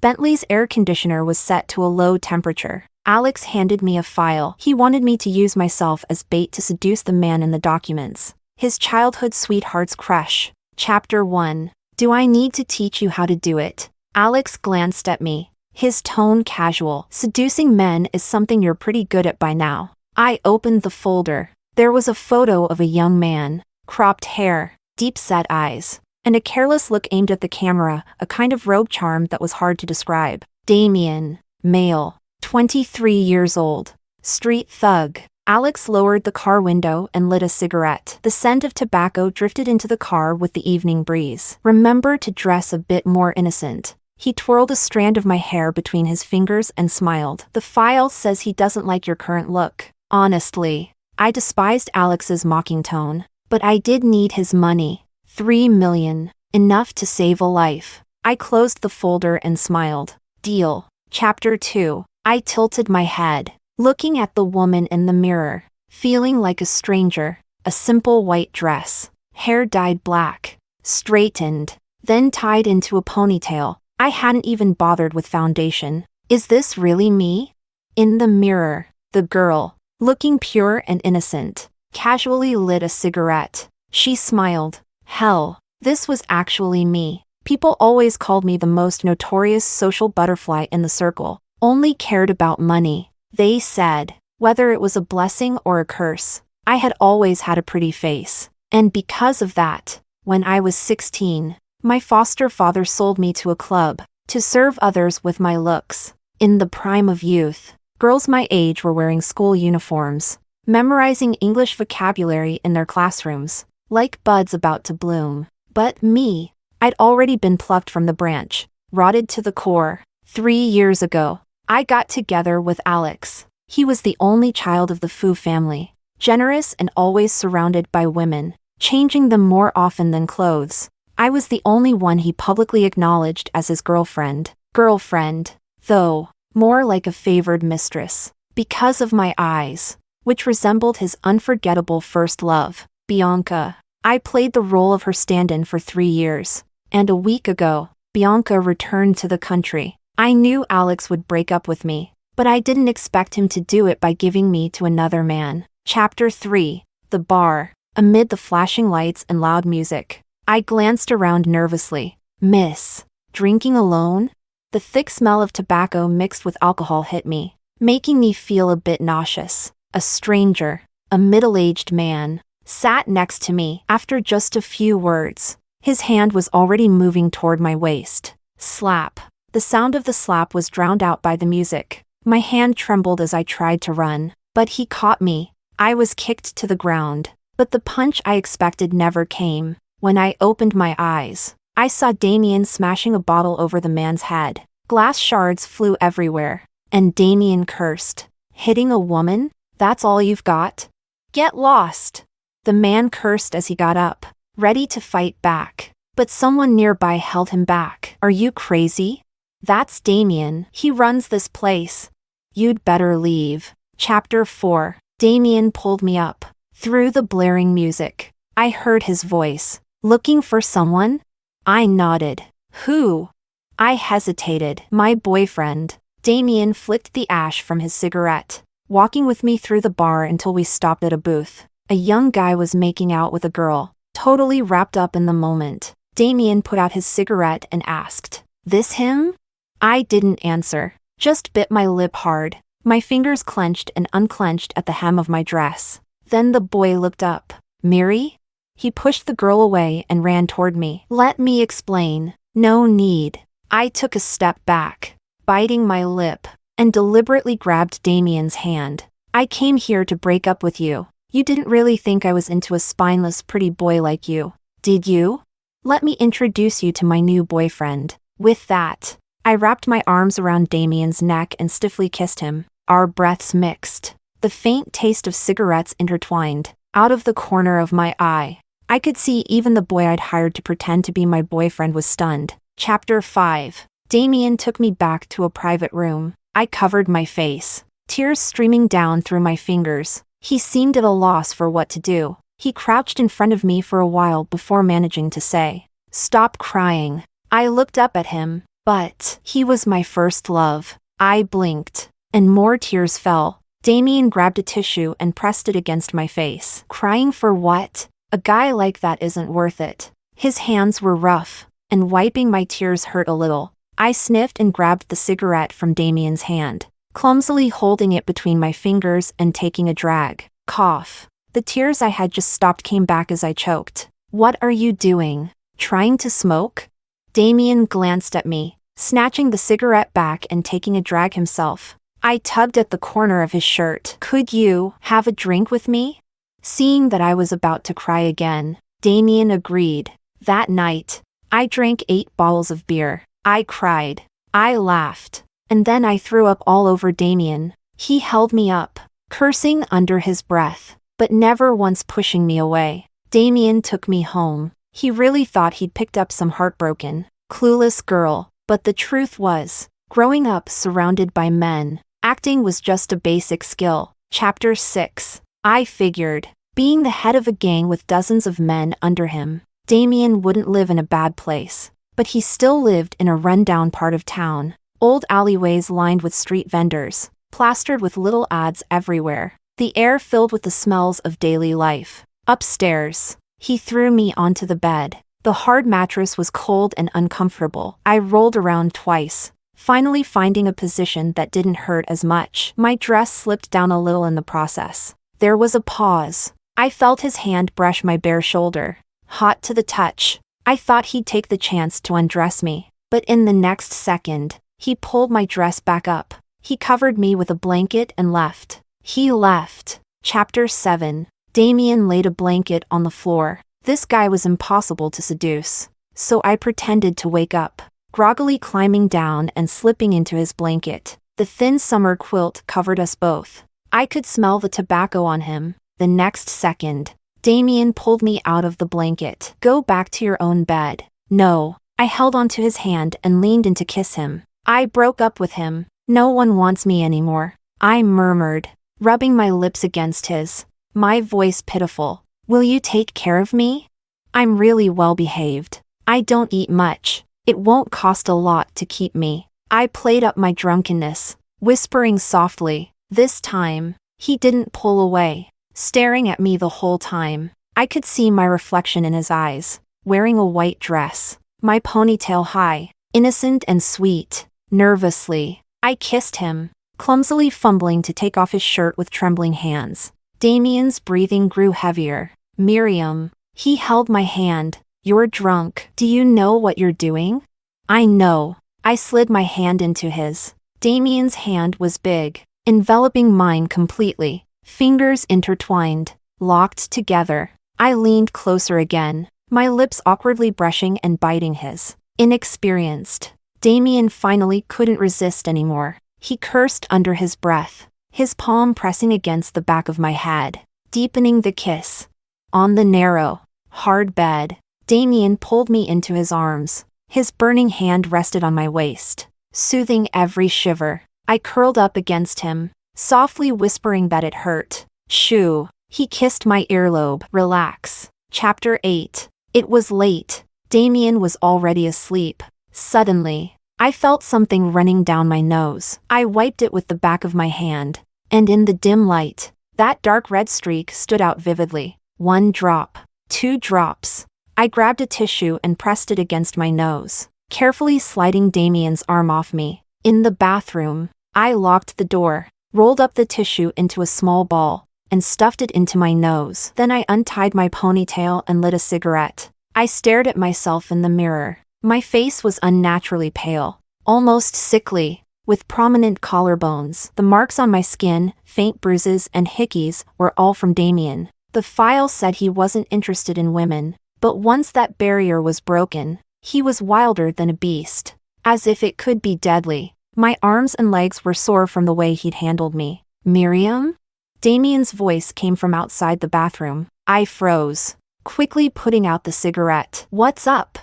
Bentley's air conditioner was set to a low temperature. Alex handed me a file. He wanted me to use myself as bait to seduce the man in the documents. His childhood sweetheart's crush. Chapter 1. Do I need to teach you how to do it? Alex glanced at me, his tone casual. Seducing men is something you're pretty good at by now. I opened the folder. There was a photo of a young man, cropped hair, deep-set eyes, and a careless look aimed at the camera, a kind of rogue charm that was hard to describe. Damian, male, 23 years old, street thug. Alex lowered the car window and lit a cigarette. The scent of tobacco drifted into the car with the evening breeze. Remember to dress a bit more innocent. He twirled a strand of my hair between his fingers and smiled. The file says he doesn't like your current look. Honestly, I despised Alex's mocking tone. But I did need his money. $3 million. Enough to save a life. I closed the folder and smiled. Deal. Chapter 2. I tilted my head, looking at the woman in the mirror, feeling like a stranger. A simple white dress, hair dyed black, straightened, then tied into a ponytail. I hadn't even bothered with foundation. Is this really me? In the mirror, the girl, looking pure and innocent, casually lit a cigarette. She smiled. Hell, this was actually me. People always called me the most notorious social butterfly in the circle. Only cared about money. They said, whether it was a blessing or a curse, I had always had a pretty face. And because of that, when I was 16, my foster father sold me to a club to serve others with my looks. In the prime of youth, girls my age were wearing school uniforms, memorizing English vocabulary in their classrooms, like buds about to bloom. But me, I'd already been plucked from the branch, rotted to the core. 3 years ago, I got together with Alex. He was the only child of the Fu family, generous and always surrounded by women, changing them more often than clothes. I was the only one he publicly acknowledged as his girlfriend. Girlfriend, though, more like a favored mistress, because of my eyes, which resembled his unforgettable first love, Bianca. I played the role of her stand-in for 3 years, and a week ago, Bianca returned to the country. I knew Alex would break up with me, but I didn't expect him to do it by giving me to another man. Chapter 3. The bar. Amid the flashing lights and loud music, I glanced around nervously. Miss, drinking alone? The thick smell of tobacco mixed with alcohol hit me, making me feel a bit nauseous. A stranger, a middle-aged man, sat next to me. After just a few words, his hand was already moving toward my waist. Slap. The sound of the slap was drowned out by the music. My hand trembled as I tried to run, but he caught me. I was kicked to the ground, but the punch I expected never came. When I opened my eyes, I saw Damian smashing a bottle over the man's head. Glass shards flew everywhere, and Damian cursed. Hitting a woman? That's all you've got? Get lost! The man cursed as he got up, ready to fight back. But someone nearby held him back. Are you crazy? That's Damian. He runs this place. You'd better leave. Chapter 4. Damian pulled me up. Through the blaring music, I heard his voice. Looking for someone? I nodded. Who? I hesitated. My boyfriend. Damian flicked the ash from his cigarette, walking with me through the bar until we stopped at a booth. A young guy was making out with a girl, totally wrapped up in the moment. Damian put out his cigarette and asked, "This him?" I didn't answer, just bit my lip hard. My fingers clenched and unclenched at the hem of my dress. Then the boy looked up. Miri? He pushed the girl away and ran toward me. Let me explain. No need. I took a step back, biting my lip, and deliberately grabbed Damian's hand. I came here to break up with you. You didn't really think I was into a spineless pretty boy like you, did you? Let me introduce you to my new boyfriend. With that, I wrapped my arms around Damian's neck and stiffly kissed him. Our breaths mixed. The faint taste of cigarettes intertwined. Out of the corner of my eye, I could see even the boy I'd hired to pretend to be my boyfriend was stunned. Chapter 5. Damian took me back to a private room. I covered my face, tears streaming down through my fingers. He seemed at a loss for what to do. He crouched in front of me for a while before managing to say, "Stop crying." I looked up at him, But he was my first love. I blinked, and more tears fell. Damian grabbed a tissue and pressed it against my face. Crying for what? A guy like that isn't worth it. His hands were rough, and wiping my tears hurt a little. I sniffed and grabbed the cigarette from Damian's hand, clumsily holding it between my fingers and taking a drag. Cough. The tears I had just stopped came back as I choked. What are you doing? Trying to smoke? Damian glanced at me, snatching the cigarette back and taking a drag himself. I tugged at the corner of his shirt. Could you have a drink with me? Seeing that I was about to cry again, Damian agreed. That night, I drank 8 bottles of beer. I cried. I laughed. And then I threw up all over Damian. He held me up, cursing under his breath, but never once pushing me away. Damian took me home. He really thought he'd picked up some heartbroken, clueless girl, but the truth was, growing up surrounded by men, acting was just a basic skill. Chapter 6. I figured, being the head of a gang with dozens of men under him, Damian wouldn't live in a bad place. But he still lived in a rundown part of town. Old alleyways lined with street vendors, plastered with little ads everywhere. The air filled with the smells of daily life. Upstairs, he threw me onto the bed. The hard mattress was cold and uncomfortable. I rolled around twice, finally finding a position that didn't hurt as much. My dress slipped down a little in the process. There was a pause. I felt his hand brush my bare shoulder, hot to the touch. I thought he'd take the chance to undress me, but in the next second, he pulled my dress back up. He covered me with a blanket and left. He left. Chapter 7. Damian laid a blanket on the floor. This guy was impossible to seduce, so I pretended to wake up, groggily climbing down and slipping into his blanket. The thin summer quilt covered us both. I could smell the tobacco on him. The next second, Damian pulled me out of the blanket. Go back to your own bed. No. I held onto his hand and leaned in to kiss him. I broke up with him. No one wants me anymore. I murmured, rubbing my lips against his, my voice pitiful. Will you take care of me? I'm really well behaved. I don't eat much. It won't cost a lot to keep me. I played up my drunkenness, whispering softly. This time, he didn't pull away, staring at me the whole time. I could see my reflection in his eyes, wearing a white dress, my ponytail high, innocent and sweet. Nervously, I kissed him, clumsily fumbling to take off his shirt with trembling hands. Damian's breathing grew heavier. Miriam, he held my hand. You're drunk. Do you know what you're doing? I know. I slid my hand into his. Damian's hand was big, enveloping mine completely. Fingers intertwined, locked together. I leaned closer again, my lips awkwardly brushing and biting his. Inexperienced. Damian finally couldn't resist anymore. He cursed under his breath, his palm pressing against the back of my head, deepening the kiss. On the narrow, hard bed, Damian pulled me into his arms. His burning hand rested on my waist, soothing every shiver. I curled up against him, softly whispering that it hurt. Shoo. He kissed my earlobe. Relax. Chapter 8. It was late. Damian was already asleep. Suddenly, I felt something running down my nose. I wiped it with the back of my hand, and in the dim light, that dark red streak stood out vividly. 1 drop. 2 drops. I grabbed a tissue and pressed it against my nose, carefully sliding Damian's arm off me. In the bathroom, I locked the door, rolled up the tissue into a small ball, and stuffed it into my nose. Then I untied my ponytail and lit a cigarette. I stared at myself in the mirror. My face was unnaturally pale, almost sickly, with prominent collarbones. The marks on my skin, faint bruises and hickeys, were all from Damian. The file said he wasn't interested in women, but once that barrier was broken, he was wilder than a beast. As if it could be deadly. My arms and legs were sore from the way he'd handled me. Miriam? Damian's voice came from outside the bathroom. I froze, quickly putting out the cigarette. What's up?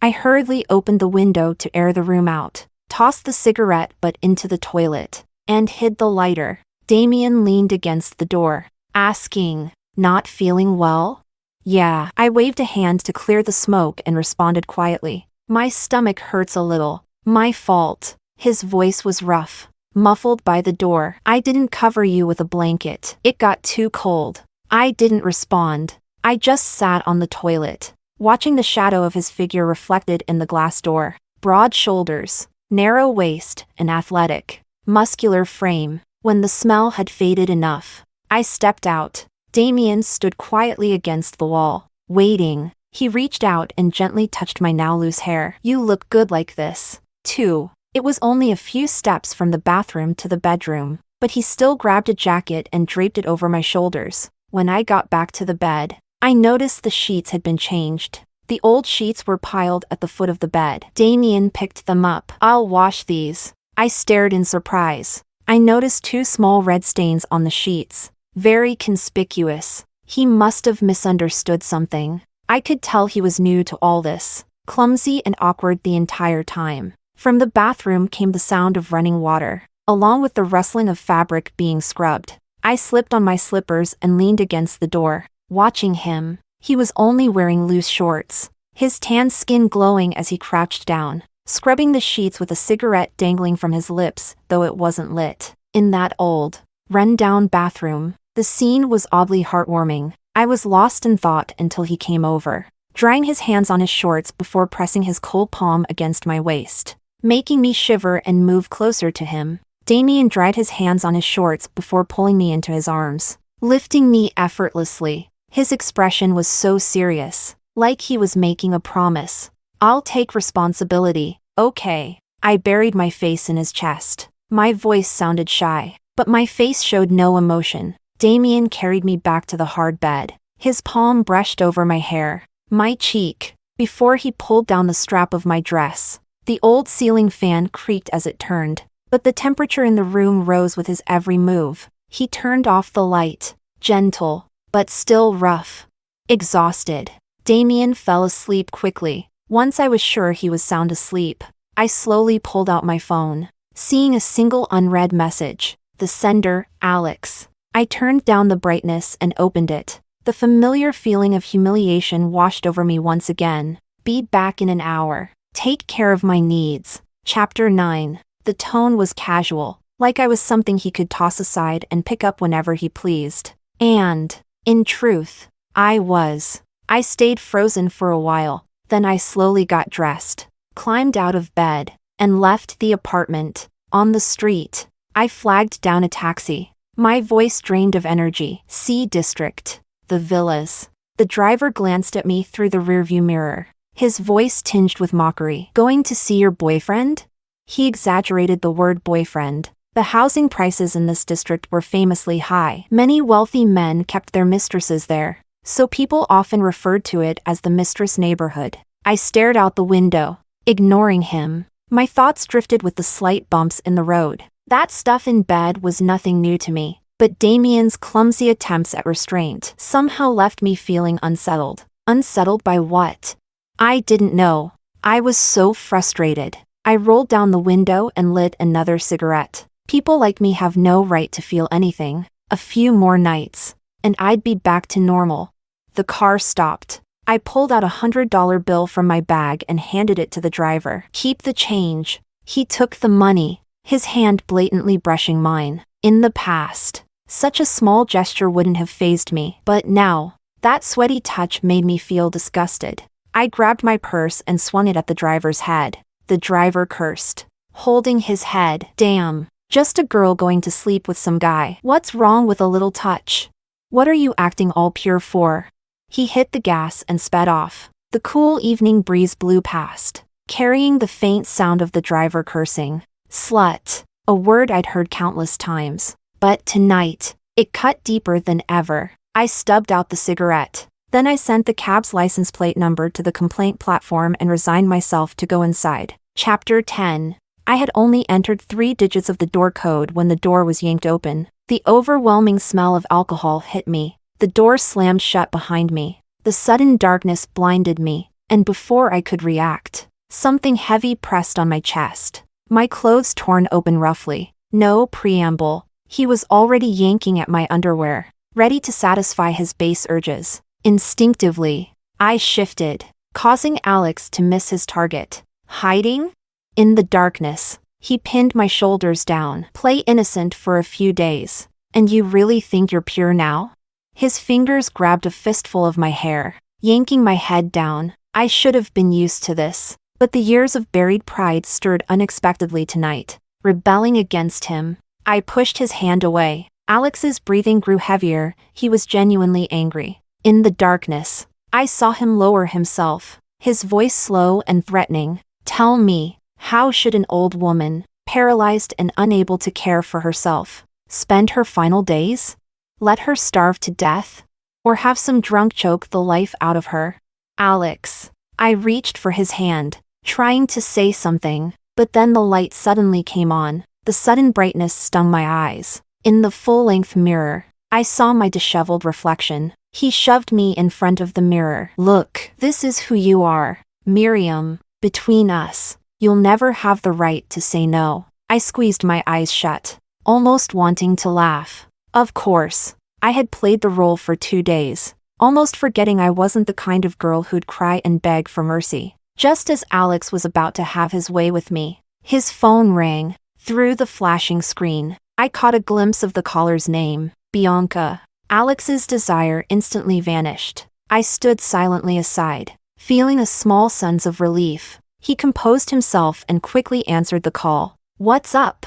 I hurriedly opened the window to air the room out, tossed the cigarette butt into the toilet, and hid the lighter. Damian leaned against the door, asking, "Not feeling well?" "Yeah." I waved a hand to clear the smoke and responded quietly. "My stomach hurts a little, My fault. His voice was rough, muffled by the door. I didn't cover you with a blanket. It got too cold. I didn't respond. I just sat on the toilet, watching the shadow of his figure reflected in the glass door. Broad shoulders, narrow waist, and athletic, muscular frame. When the smell had faded enough, I stepped out. Damian stood quietly against the wall, waiting. He reached out and gently touched my now loose hair. You look good like this, too. It was only a few steps from the bathroom to the bedroom, but he still grabbed a jacket and draped it over my shoulders. When I got back to the bed, I noticed the sheets had been changed. The old sheets were piled at the foot of the bed. Damian picked them up. I'll wash these. I stared in surprise. I noticed 2 small red stains on the sheets. Very conspicuous. He must have misunderstood something. I could tell he was new to all this, clumsy and awkward the entire time. From the bathroom came the sound of running water, along with the rustling of fabric being scrubbed. I slipped on my slippers and leaned against the door, watching him. He was only wearing loose shorts, his tan skin glowing as he crouched down, scrubbing the sheets with a cigarette dangling from his lips, though it wasn't lit. In that old, run-down bathroom, the scene was oddly heartwarming. I was lost in thought until he came over, drying his hands on his shorts before pressing his cold palm against my waist, making me shiver and move closer to him. Damian dried his hands on his shorts before pulling me into his arms, lifting me effortlessly. His expression was so serious, like he was making a promise. I'll take responsibility, okay? I buried my face in his chest. My voice sounded shy, but my face showed no emotion. Damian carried me back to the hard bed. His palm brushed over my hair, my cheek, before he pulled down the strap of my dress. The old ceiling fan creaked as it turned, but the temperature in the room rose with his every move. He turned off the light, gentle, but still rough. Exhausted, Damian fell asleep quickly. Once I was sure he was sound asleep, I slowly pulled out my phone, seeing a single unread message. The sender, Alex. I turned down the brightness and opened it. The familiar feeling of humiliation washed over me once again. Be back in an hour. Take care of my needs. Chapter 9. The tone was casual, like I was something he could toss aside and pick up whenever he pleased. And, in truth, I was. I stayed frozen for a while, then I slowly got dressed, climbed out of bed, and left the apartment. On the street, I flagged down a taxi. My voice drained of energy. C District. The villas. The driver glanced at me through the rearview mirror, his voice tinged with mockery. Going to see your boyfriend? He exaggerated the word boyfriend. The housing prices in this district were famously high. Many wealthy men kept their mistresses there, so people often referred to it as the mistress neighborhood. I stared out the window, ignoring him. My thoughts drifted with the slight bumps in the road. That stuff in bed was nothing new to me, but Damian's clumsy attempts at restraint somehow left me feeling unsettled. Unsettled by what? I didn't know. I was so frustrated. I rolled down the window and lit another cigarette. People like me have no right to feel anything. A few more nights, and I'd be back to normal. The car stopped. I pulled out $100 bill from my bag and handed it to the driver. Keep the change. He took the money, his hand blatantly brushing mine. In the past, such a small gesture wouldn't have fazed me, but now, that sweaty touch made me feel disgusted. I grabbed my purse and swung it at the driver's head. The driver cursed, holding his head. Damn, just a girl going to sleep with some guy. What's wrong with a little touch? What are you acting all pure for? He hit the gas and sped off. The cool evening breeze blew past, carrying the faint sound of the driver cursing. Slut, a word I'd heard countless times, but tonight, it cut deeper than ever. I stubbed out the cigarette. Then I sent the cab's license plate number to the complaint platform and resigned myself to go inside. Chapter 10. I had only entered 3 digits of the door code when the door was yanked open. The overwhelming smell of alcohol hit me. The door slammed shut behind me. The sudden darkness blinded me, and before I could react, something heavy pressed on my chest. My clothes torn open roughly. No preamble. He was already yanking at my underwear, ready to satisfy his base urges. Instinctively, I shifted, causing Alex to miss his target. Hiding? In the darkness, he pinned my shoulders down. Play innocent for a few days. And you really think you're pure now? His fingers grabbed a fistful of my hair, yanking my head down. I should have been used to this, but the years of buried pride stirred unexpectedly tonight, rebelling against him. I pushed his hand away. Alex's breathing grew heavier. He was genuinely angry. In the darkness, I saw him lower himself, his voice slow and threatening. Tell me, how should an old woman, paralyzed and unable to care for herself, spend her final days? Let her starve to death? Or have some drunk choke the life out of her? Alex. I reached for his hand, trying to say something, but then the light suddenly came on. The sudden brightness stung my eyes. In the full-length mirror, I saw my disheveled reflection. He shoved me in front of the mirror. Look, this is who you are, Miriam. Between us, you'll never have the right to say no. I squeezed my eyes shut, almost wanting to laugh. Of course, I had played the role for 2 days, almost forgetting I wasn't the kind of girl who'd cry and beg for mercy. Just as Alex was about to have his way with me, his phone rang. Through the flashing screen, I caught a glimpse of the caller's name, Bianca. Alex's desire instantly vanished. I stood silently aside, feeling a small sense of relief. He composed himself and quickly answered the call. What's up?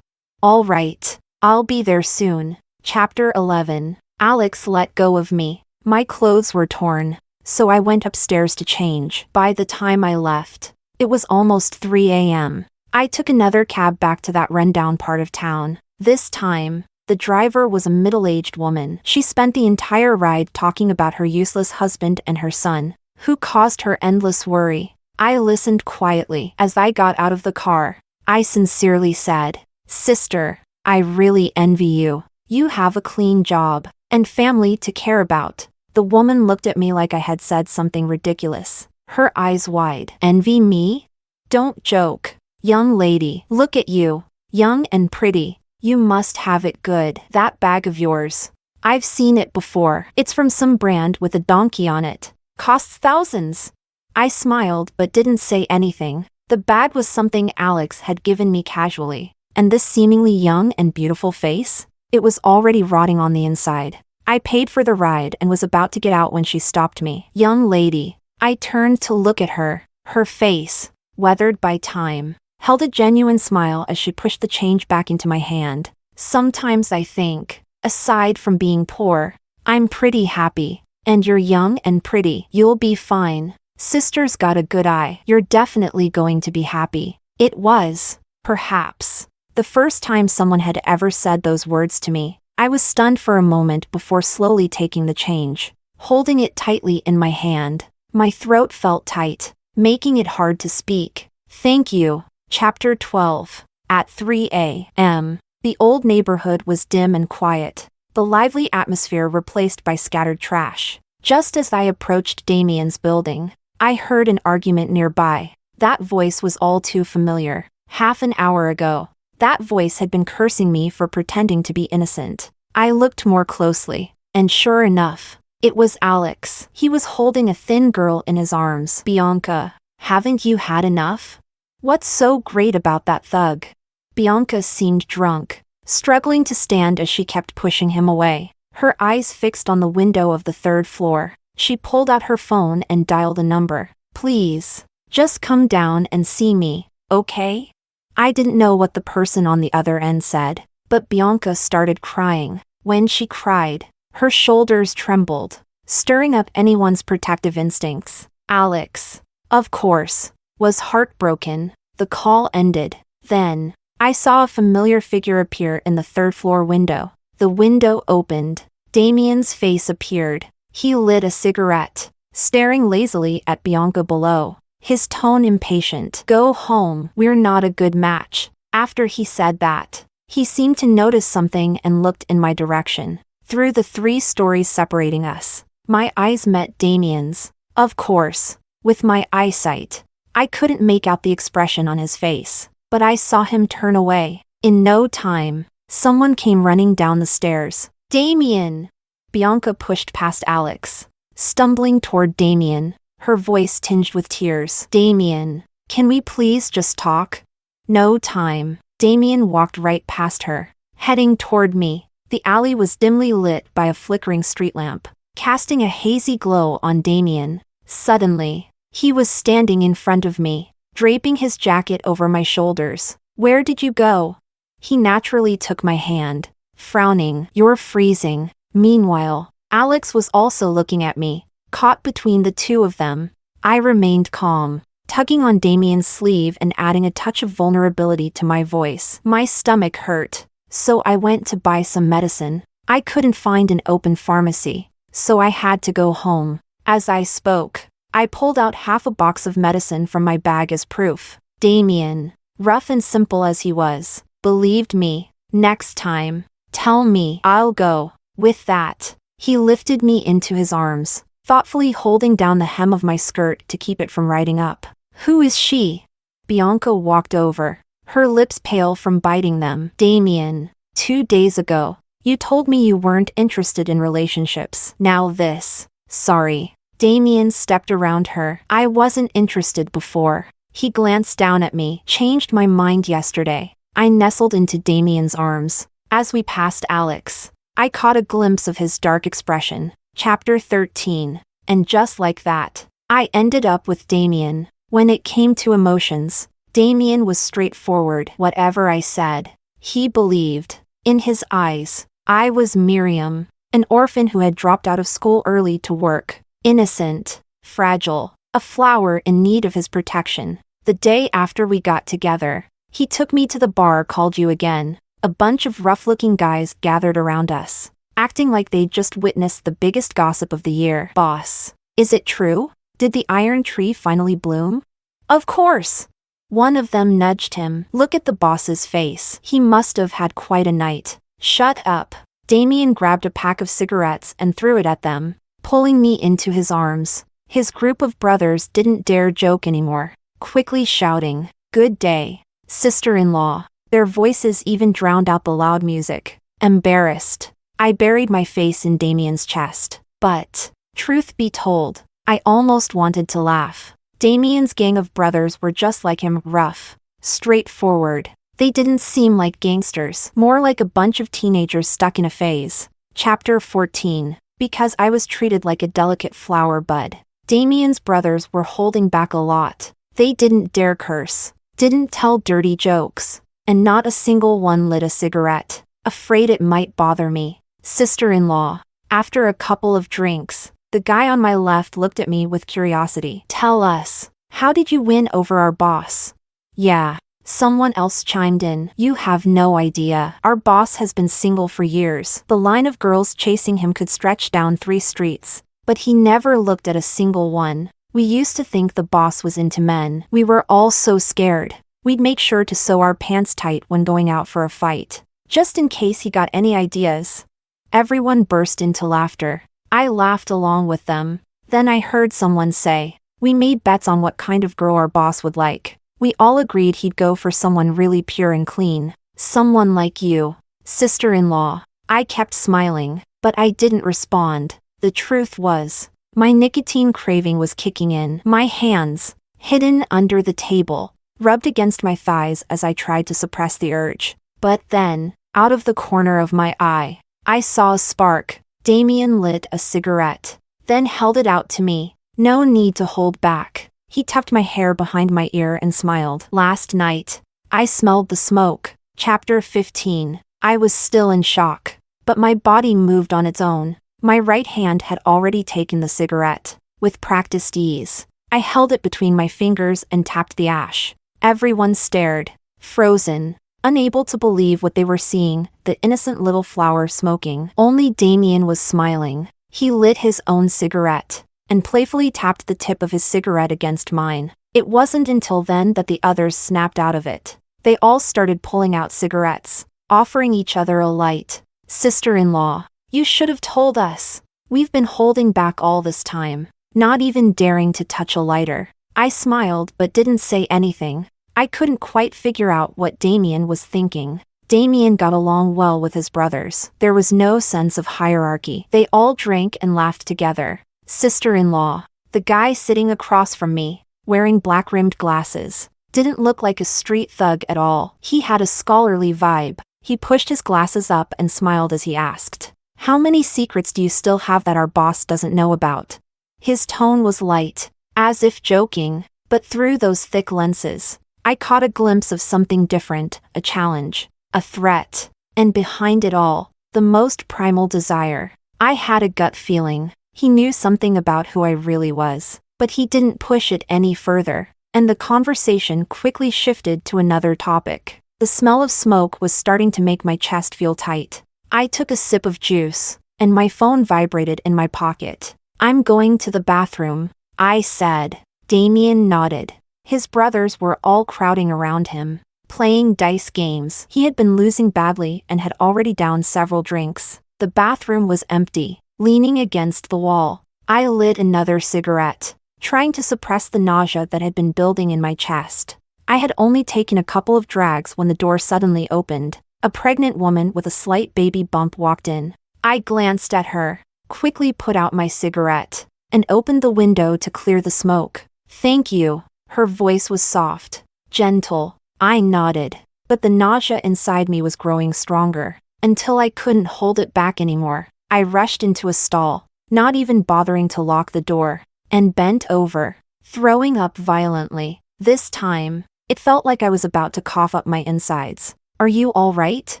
All right, I'll be there soon. Chapter 11. Alex let go of me. My clothes were torn, so I went upstairs to change. By the time I left, it was almost 3 a.m. I took another cab back to that rundown part of town. This time, the driver was a middle-aged woman. She spent the entire ride talking about her useless husband and her son, who caused her endless worry. I listened quietly. As I got out of the car, I sincerely said, "Sister, I really envy you. You have a clean job and family to care about." The woman looked at me like I had said something ridiculous, her eyes wide. Envy me? Don't joke. Young lady, look at you. Young and pretty. You must have it good. That bag of yours. I've seen it before. It's from some brand with a donkey on it. Costs thousands. I smiled but didn't say anything. The bag was something Alex had given me casually. And this seemingly young and beautiful face? It was already rotting on the inside. I paid for the ride and was about to get out when she stopped me. Young lady. I turned to look at her. Her face, weathered by time, held a genuine smile as she pushed the change back into my hand. Sometimes I think, aside from being poor, I'm pretty happy. And you're young and pretty. You'll be fine. Sister's got a good eye. You're definitely going to be happy. It was, perhaps, the first time someone had ever said those words to me. I was stunned for a moment before slowly taking the change, holding it tightly in my hand. My throat felt tight, making it hard to speak. Thank you. Chapter 12. At 3 a.m., the old neighborhood was dim and quiet, the lively atmosphere replaced by scattered trash. Just as I approached Damian's building, I heard an argument nearby. That voice was all too familiar. Half an hour ago, that voice had been cursing me for pretending to be innocent. I looked more closely, and sure enough, it was Alex. He was holding a thin girl in his arms. Bianca, haven't you had enough? What's so great about that thug? Bianca seemed drunk, struggling to stand as she kept pushing him away. Her eyes fixed on the window of the 3rd floor. She pulled out her phone and dialed a number. Please, just come down and see me, okay? I didn't know what the person on the other end said, but Bianca started crying. When she cried, her shoulders trembled, stirring up anyone's protective instincts. Alex, of course, was heartbroken. The call ended. Then, I saw a familiar figure appear in the 3rd floor window. The window opened. Damian's face appeared. He lit a cigarette, staring lazily at Bianca below, his tone impatient. Go home. We're not a good match. After he said that, he seemed to notice something and looked in my direction. Through the 3 stories separating us, my eyes met Damian's. Of course, with my eyesight, I couldn't make out the expression on his face, but I saw him turn away. In no time, someone came running down the stairs. Damian! Bianca pushed past Alex, stumbling toward Damian, her voice tinged with tears. Damian, can we please just talk? No time. Damian walked right past her, heading toward me. The alley was dimly lit by a flickering street lamp, casting a hazy glow on Damian. Suddenly, he was standing in front of me, draping his jacket over my shoulders. Where did you go? He naturally took my hand, frowning. You're freezing. Meanwhile, Alex was also looking at me, caught between the two of them. I remained calm, tugging on Damian's sleeve and adding a touch of vulnerability to my voice. My stomach hurt, so I went to buy some medicine. I couldn't find an open pharmacy, so I had to go home. As I spoke, I pulled out half a box of medicine from my bag as proof. Damian, rough and simple as he was, believed me. Next time, tell me. I'll go. With that, he lifted me into his arms, thoughtfully holding down the hem of my skirt to keep it from riding up. Who is she? Bianca walked over, her lips pale from biting them. Damian, 2 days ago, you told me you weren't interested in relationships. Now this. Sorry. Damian stepped around her. I wasn't interested before. He glanced down at me. Changed my mind yesterday. I nestled into Damian's arms. As we passed Alex, I caught a glimpse of his dark expression. Chapter 13. And just like that, I ended up with Damian. When it came to emotions, Damian was straightforward. Whatever I said, he believed. In his eyes, I was Miriam, an orphan who had dropped out of school early to work. Innocent, fragile, a flower in need of his protection. The day after we got together, he took me to the bar called You Again. A bunch of rough-looking guys gathered around us, acting like they'd just witnessed the biggest gossip of the year. Boss, is it true? Did the iron tree finally bloom? Of course! One of them nudged him. Look at the boss's face. He must have had quite a night. Shut up. Damian grabbed a pack of cigarettes and threw it at them, pulling me into his arms. His group of brothers didn't dare joke anymore, quickly shouting, "Good day, sister-in-law." Their voices even drowned out the loud music. Embarrassed, I buried my face in Damian's chest. But, truth be told, I almost wanted to laugh. Damian's gang of brothers were just like him, rough, straightforward. They didn't seem like gangsters, more like a bunch of teenagers stuck in a phase. Chapter 14. Because I was treated like a delicate flower bud. Damian's brothers were holding back a lot. They didn't dare curse, didn't tell dirty jokes, and not a single one lit a cigarette, afraid it might bother me. Sister-in-law. After a couple of drinks, the guy on my left looked at me with curiosity. Tell us, how did you win over our boss? Yeah. Someone else chimed in. You have no idea. Our boss has been single for years. The line of girls chasing him could stretch down 3 streets, but he never looked at a single one. We used to think the boss was into men. We were all so scared. We'd make sure to sew our pants tight when going out for a fight, just in case he got any ideas. Everyone burst into laughter. I laughed along with them. Then I heard someone say, we made bets on what kind of girl our boss would like. We all agreed he'd go for someone really pure and clean. Someone like you, sister-in-law. I kept smiling, but I didn't respond. The truth was, my nicotine craving was kicking in. My hands, hidden under the table, rubbed against my thighs as I tried to suppress the urge. But then, out of the corner of my eye, I saw a spark. Damian lit a cigarette, then held it out to me. No need to hold back. He tucked my hair behind my ear and smiled. Last night, I smelled the smoke. Chapter 15. I was still in shock, but my body moved on its own. My right hand had already taken the cigarette. With practiced ease, I held it between my fingers and tapped the ash. Everyone stared, frozen, unable to believe what they were seeing, the innocent little flower smoking. Only Damian was smiling. He lit his own cigarette and playfully tapped the tip of his cigarette against mine. It wasn't until then that the others snapped out of it. They all started pulling out cigarettes, offering each other a light. Sister-in-law, you should have told us. We've been holding back all this time, not even daring to touch a lighter. I smiled but didn't say anything. I couldn't quite figure out what Damian was thinking. Damian got along well with his brothers. There was no sense of hierarchy. They all drank and laughed together. Sister-in-law, the guy sitting across from me, wearing black-rimmed glasses, didn't look like a street thug at all. He had a scholarly vibe. He pushed his glasses up and smiled as he asked, "How many secrets do you still have that our boss doesn't know about?" His tone was light, as if joking, but through those thick lenses, I caught a glimpse of something different, a challenge, a threat, and behind it all, the most primal desire. I had a gut feeling. He knew something about who I really was, but he didn't push it any further, and the conversation quickly shifted to another topic. The smell of smoke was starting to make my chest feel tight. I took a sip of juice, and my phone vibrated in my pocket. "I'm going to the bathroom," I said. Damian nodded. His brothers were all crowding around him, playing dice games. He had been losing badly and had already downed several drinks. The bathroom was empty. Leaning against the wall, I lit another cigarette, trying to suppress the nausea that had been building in my chest. I had only taken a couple of drags when the door suddenly opened. A pregnant woman with a slight baby bump walked in. I glanced at her, quickly put out my cigarette, and opened the window to clear the smoke. "Thank you." Her voice was soft, gentle. I nodded, but the nausea inside me was growing stronger, until I couldn't hold it back anymore. I rushed into a stall, not even bothering to lock the door, and bent over, throwing up violently. This time, it felt like I was about to cough up my insides. "Are you all right?"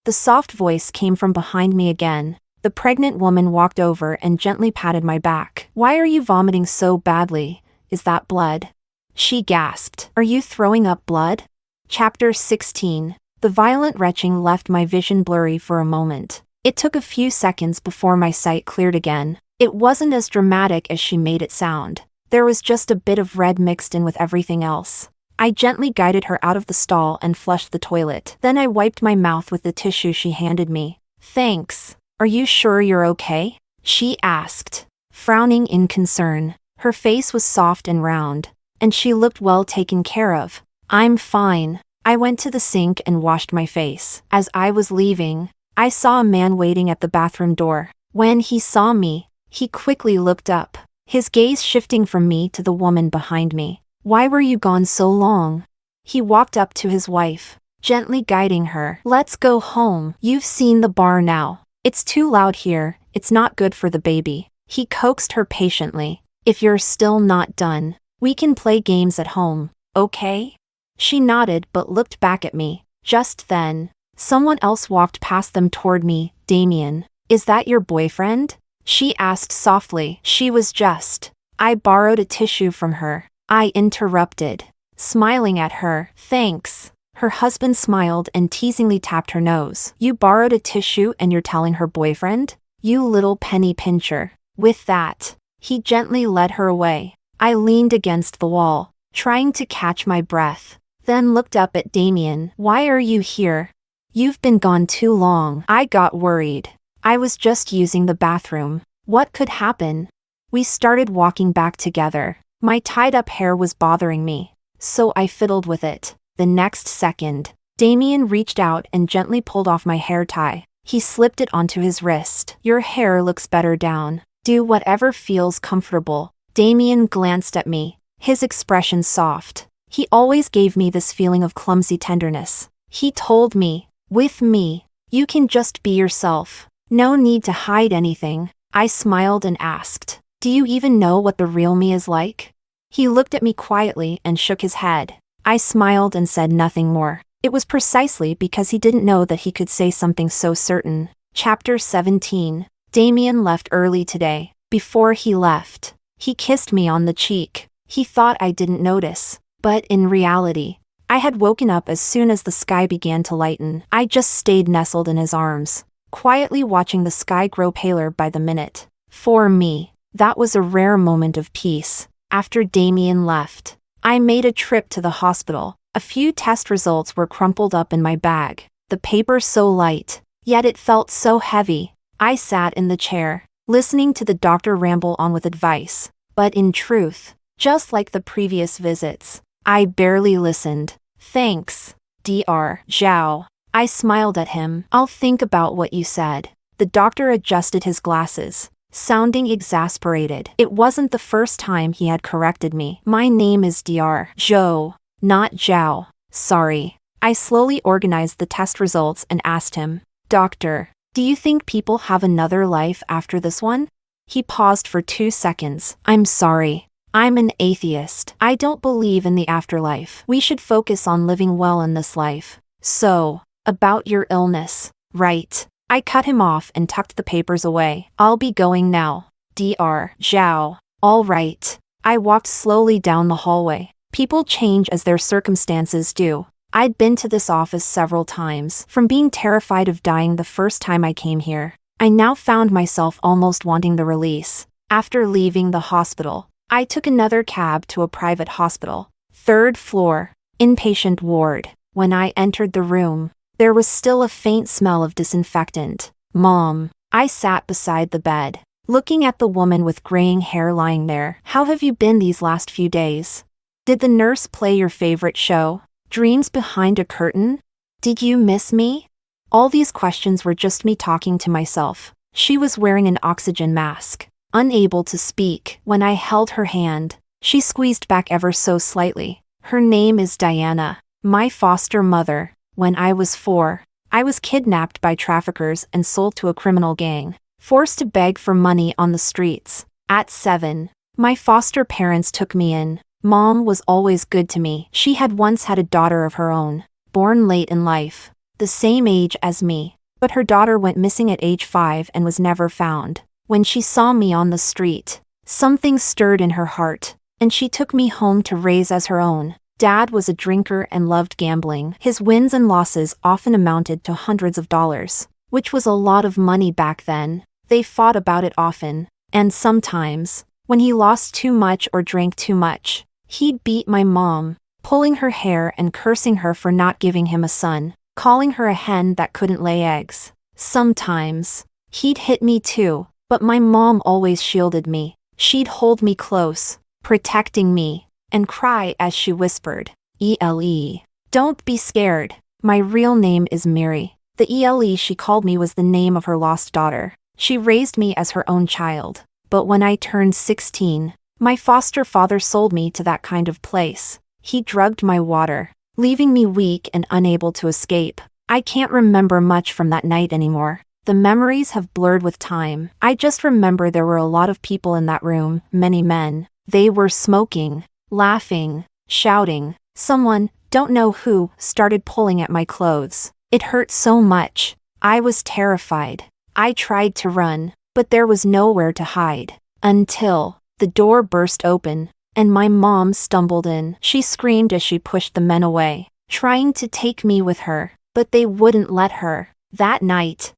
The soft voice came from behind me again. The pregnant woman walked over and gently patted my back. "Why are you vomiting so badly? Is that blood?" She gasped. "Are you throwing up blood?" Chapter 16. The violent retching left my vision blurry for a moment. It took a few seconds before my sight cleared again. It wasn't as dramatic as she made it sound. There was just a bit of red mixed in with everything else. I gently guided her out of the stall and flushed the toilet. Then I wiped my mouth with the tissue she handed me. "Thanks. Are you sure you're okay?" she asked, frowning in concern. Her face was soft and round, and she looked well taken care of. "I'm fine." I went to the sink and washed my face. As I was leaving, I saw a man waiting at the bathroom door. When he saw me, he quickly looked up, his gaze shifting from me to the woman behind me. "Why were you gone so long?" He walked up to his wife, gently guiding her. "Let's go home. You've seen the bar now. It's too loud here, it's not good for the baby." He coaxed her patiently. "If you're still not done, we can play games at home, okay?" She nodded but looked back at me. Just then, someone else walked past them toward me. "Damian, is that your boyfriend?" she asked softly. "She was just." I borrowed a tissue from her. I interrupted, smiling at her. "Thanks." Her husband smiled and teasingly tapped her nose. "You borrowed a tissue and you're telling her boyfriend? You little penny pincher." With that, he gently led her away. I leaned against the wall, trying to catch my breath, then looked up at Damian. "Why are you here? You've been gone too long." I got worried. "I was just using the bathroom. What could happen?" We started walking back together. My tied-up hair was bothering me, so I fiddled with it. The next second, Damian reached out and gently pulled off my hair tie. He slipped it onto his wrist. "Your hair looks better down. Do whatever feels comfortable." Damian glanced at me, his expression soft. He always gave me this feeling of clumsy tenderness. He told me, "With me, you can just be yourself. No need to hide anything." I smiled and asked, "Do you even know what the real me is like?" He looked at me quietly and shook his head. I smiled and said nothing more. It was precisely because he didn't know that he could say something so certain. Chapter 17. Damian left early today. Before he left, he kissed me on the cheek. He thought I didn't notice, but in reality, I had woken up as soon as the sky began to lighten. I just stayed nestled in his arms, quietly watching the sky grow paler by the minute. For me, that was a rare moment of peace. After Damian left, I made a trip to the hospital. A few test results were crumpled up in my bag, the paper so light, yet it felt so heavy. I sat in the chair, listening to the doctor ramble on with advice, but in truth, just like the previous visits, I barely listened. "Thanks, Dr. Zhao." I smiled at him. "I'll think about what you said." The doctor adjusted his glasses, sounding exasperated. It wasn't the first time he had corrected me. "My name is Dr. Zhou. Not Zhao. Sorry. I slowly organized the test results and asked him, Doctor, do you think people have another life after this one? He paused for 2 seconds. I'm sorry. I'm an atheist. I don't believe in the afterlife. We should focus on living well in this life. So, about your illness. Right. I cut him off and tucked the papers away. I'll be going now. Dr. Zhao. All right. I walked slowly down the hallway. People change as their circumstances do. I'd been to this office several times. From being terrified of dying the first time I came here, I now found myself almost wanting the release. After leaving the hospital, I took another cab to a private hospital. 3rd floor, inpatient ward. When I entered the room, there was still a faint smell of disinfectant. Mom. I sat beside the bed, looking at the woman with graying hair lying there. How have you been these last few days? Did the nurse play your favorite show? Dreams Behind a Curtain? Did you miss me? All these questions were just me talking to myself. She was wearing an oxygen mask. Unable to speak, when I held her hand, she squeezed back ever so slightly. Her name is Diana, my foster mother. When I was 4, I was kidnapped by traffickers and sold to a criminal gang, forced to beg for money on the streets. At 7, my foster parents took me in. Mom was always good to me. She had once had a daughter of her own, born late in life, the same age as me, but her daughter went missing at age 5 and was never found. When she saw me on the street, something stirred in her heart, and she took me home to raise as her own. Dad was a drinker and loved gambling. His wins and losses often amounted to hundreds of dollars, which was a lot of money back then. They fought about it often, and sometimes, when he lost too much or drank too much, he'd beat my mom, pulling her hair and cursing her for not giving him a son, calling her a hen that couldn't lay eggs. Sometimes, he'd hit me too, but my mom always shielded me. She'd hold me close, protecting me, and cry as she whispered, "Ele. Don't be scared. My real name is Mary." The Ele she called me was the name of her lost daughter. She raised me as her own child. But when I turned 16, my foster father sold me to that kind of place. He drugged my water, leaving me weak and unable to escape. I can't remember much from that night anymore. The memories have blurred with time. I just remember there were a lot of people in that room, many men. They were smoking, laughing, shouting. Someone, don't know who, started pulling at my clothes. It hurt so much. I was terrified. I tried to run, but there was nowhere to hide. Until the door burst open, and my mom stumbled in. She screamed as she pushed the men away, trying to take me with her, but they wouldn't let her. That night,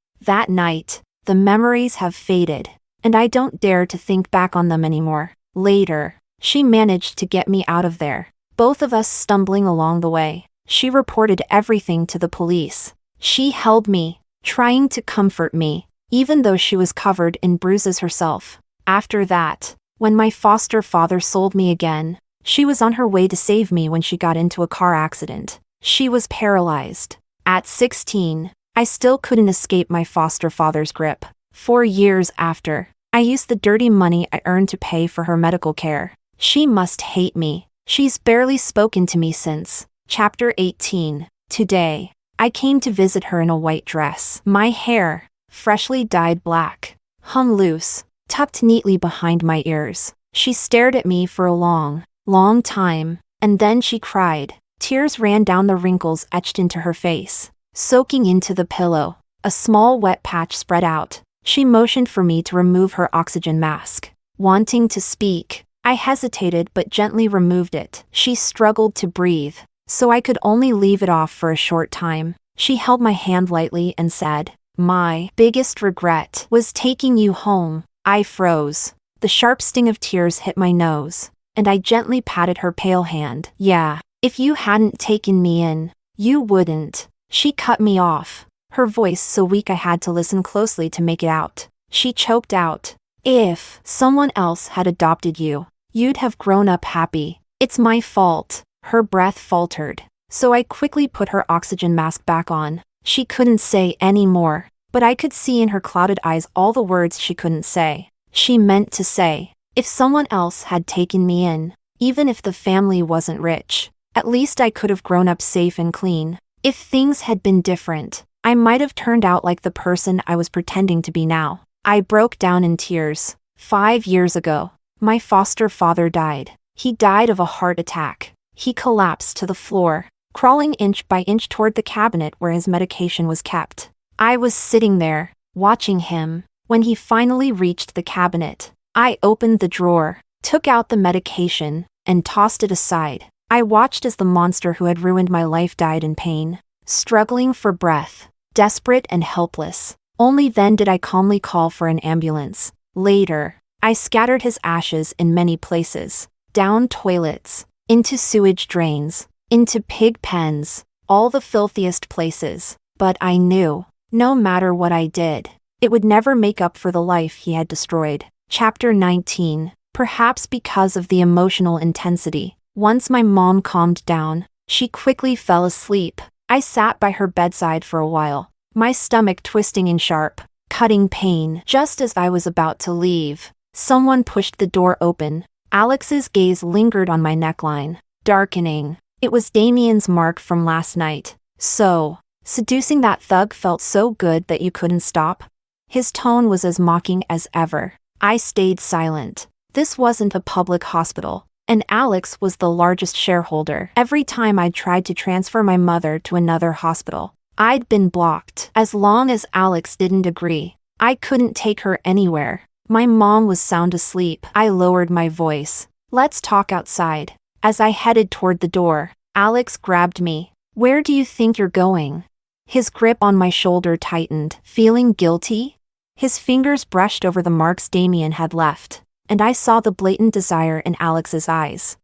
the memories have faded, and I don't dare to think back on them anymore. Later, she managed to get me out of there, both of us stumbling along the way. She reported everything to the police. She held me, trying to comfort me, even though she was covered in bruises herself. After that, when my foster father sold me again, she was on her way to save me when she got into a car accident. She was paralyzed. At 16, I still couldn't escape my foster father's grip. 4 years after, I used the dirty money I earned to pay for her medical care. She must hate me. She's barely spoken to me since. Chapter 18. Today, I came to visit her in a white dress. My hair, freshly dyed black, hung loose, tucked neatly behind my ears. She stared at me for a long time, and then she cried. Tears ran down the wrinkles etched into her face, soaking into the pillow. A small wet patch spread out. She motioned for me to remove her oxygen mask. Wanting to speak, I hesitated but gently removed it. She struggled to breathe, so I could only leave it off for a short time. She held my hand lightly and said, "My biggest regret was taking you home." I froze. The sharp sting of tears hit my nose, and I gently patted her pale hand. "Yeah, if you hadn't taken me in, you wouldn't." She cut me off, her voice so weak I had to listen closely to make it out. She choked out, "If someone else had adopted you, you'd have grown up happy. It's my fault." Her breath faltered, so I quickly put her oxygen mask back on. She couldn't say any more, but I could see in her clouded eyes all the words she couldn't say. She meant to say, if someone else had taken me in, even if the family wasn't rich, At least I could have grown up safe and clean. If things had been different, I might have turned out like the person I was pretending to be now. I broke down in tears. 5 years ago, my foster father died. He died of a heart attack. He collapsed to the floor, crawling inch by inch toward the cabinet where his medication was kept. I was sitting there, watching him. When he finally reached the cabinet, I opened the drawer, took out the medication, and tossed it aside. I watched as the monster who had ruined my life died in pain, struggling for breath, desperate and helpless. Only then did I calmly call for an ambulance. Later, I scattered his ashes in many places, down toilets, into sewage drains, into pig pens, all the filthiest places. But I knew, no matter what I did, it would never make up for the life he had destroyed. Chapter 19. Perhaps because of the emotional intensity, once my mom calmed down, she quickly fell asleep. I sat by her bedside for a while, my stomach twisting in sharp, cutting pain. Just as I was about to leave, someone pushed the door open. Alex's gaze lingered on my neckline, darkening. It was Damian's mark from last night. So, seducing that thug felt so good that you couldn't stop? His tone was as mocking as ever. I stayed silent. This wasn't a public hospital, and Alex was the largest shareholder. Every time I'd tried to transfer my mother to another hospital, I'd been blocked. As long as Alex didn't agree, I couldn't take her anywhere. My mom was sound asleep. I lowered my voice. Let's talk outside. As I headed toward the door, Alex grabbed me. Where do you think you're going? His grip on my shoulder tightened. Feeling guilty? His fingers brushed over the marks Damian had left, and I saw the blatant desire in Alex's eyes.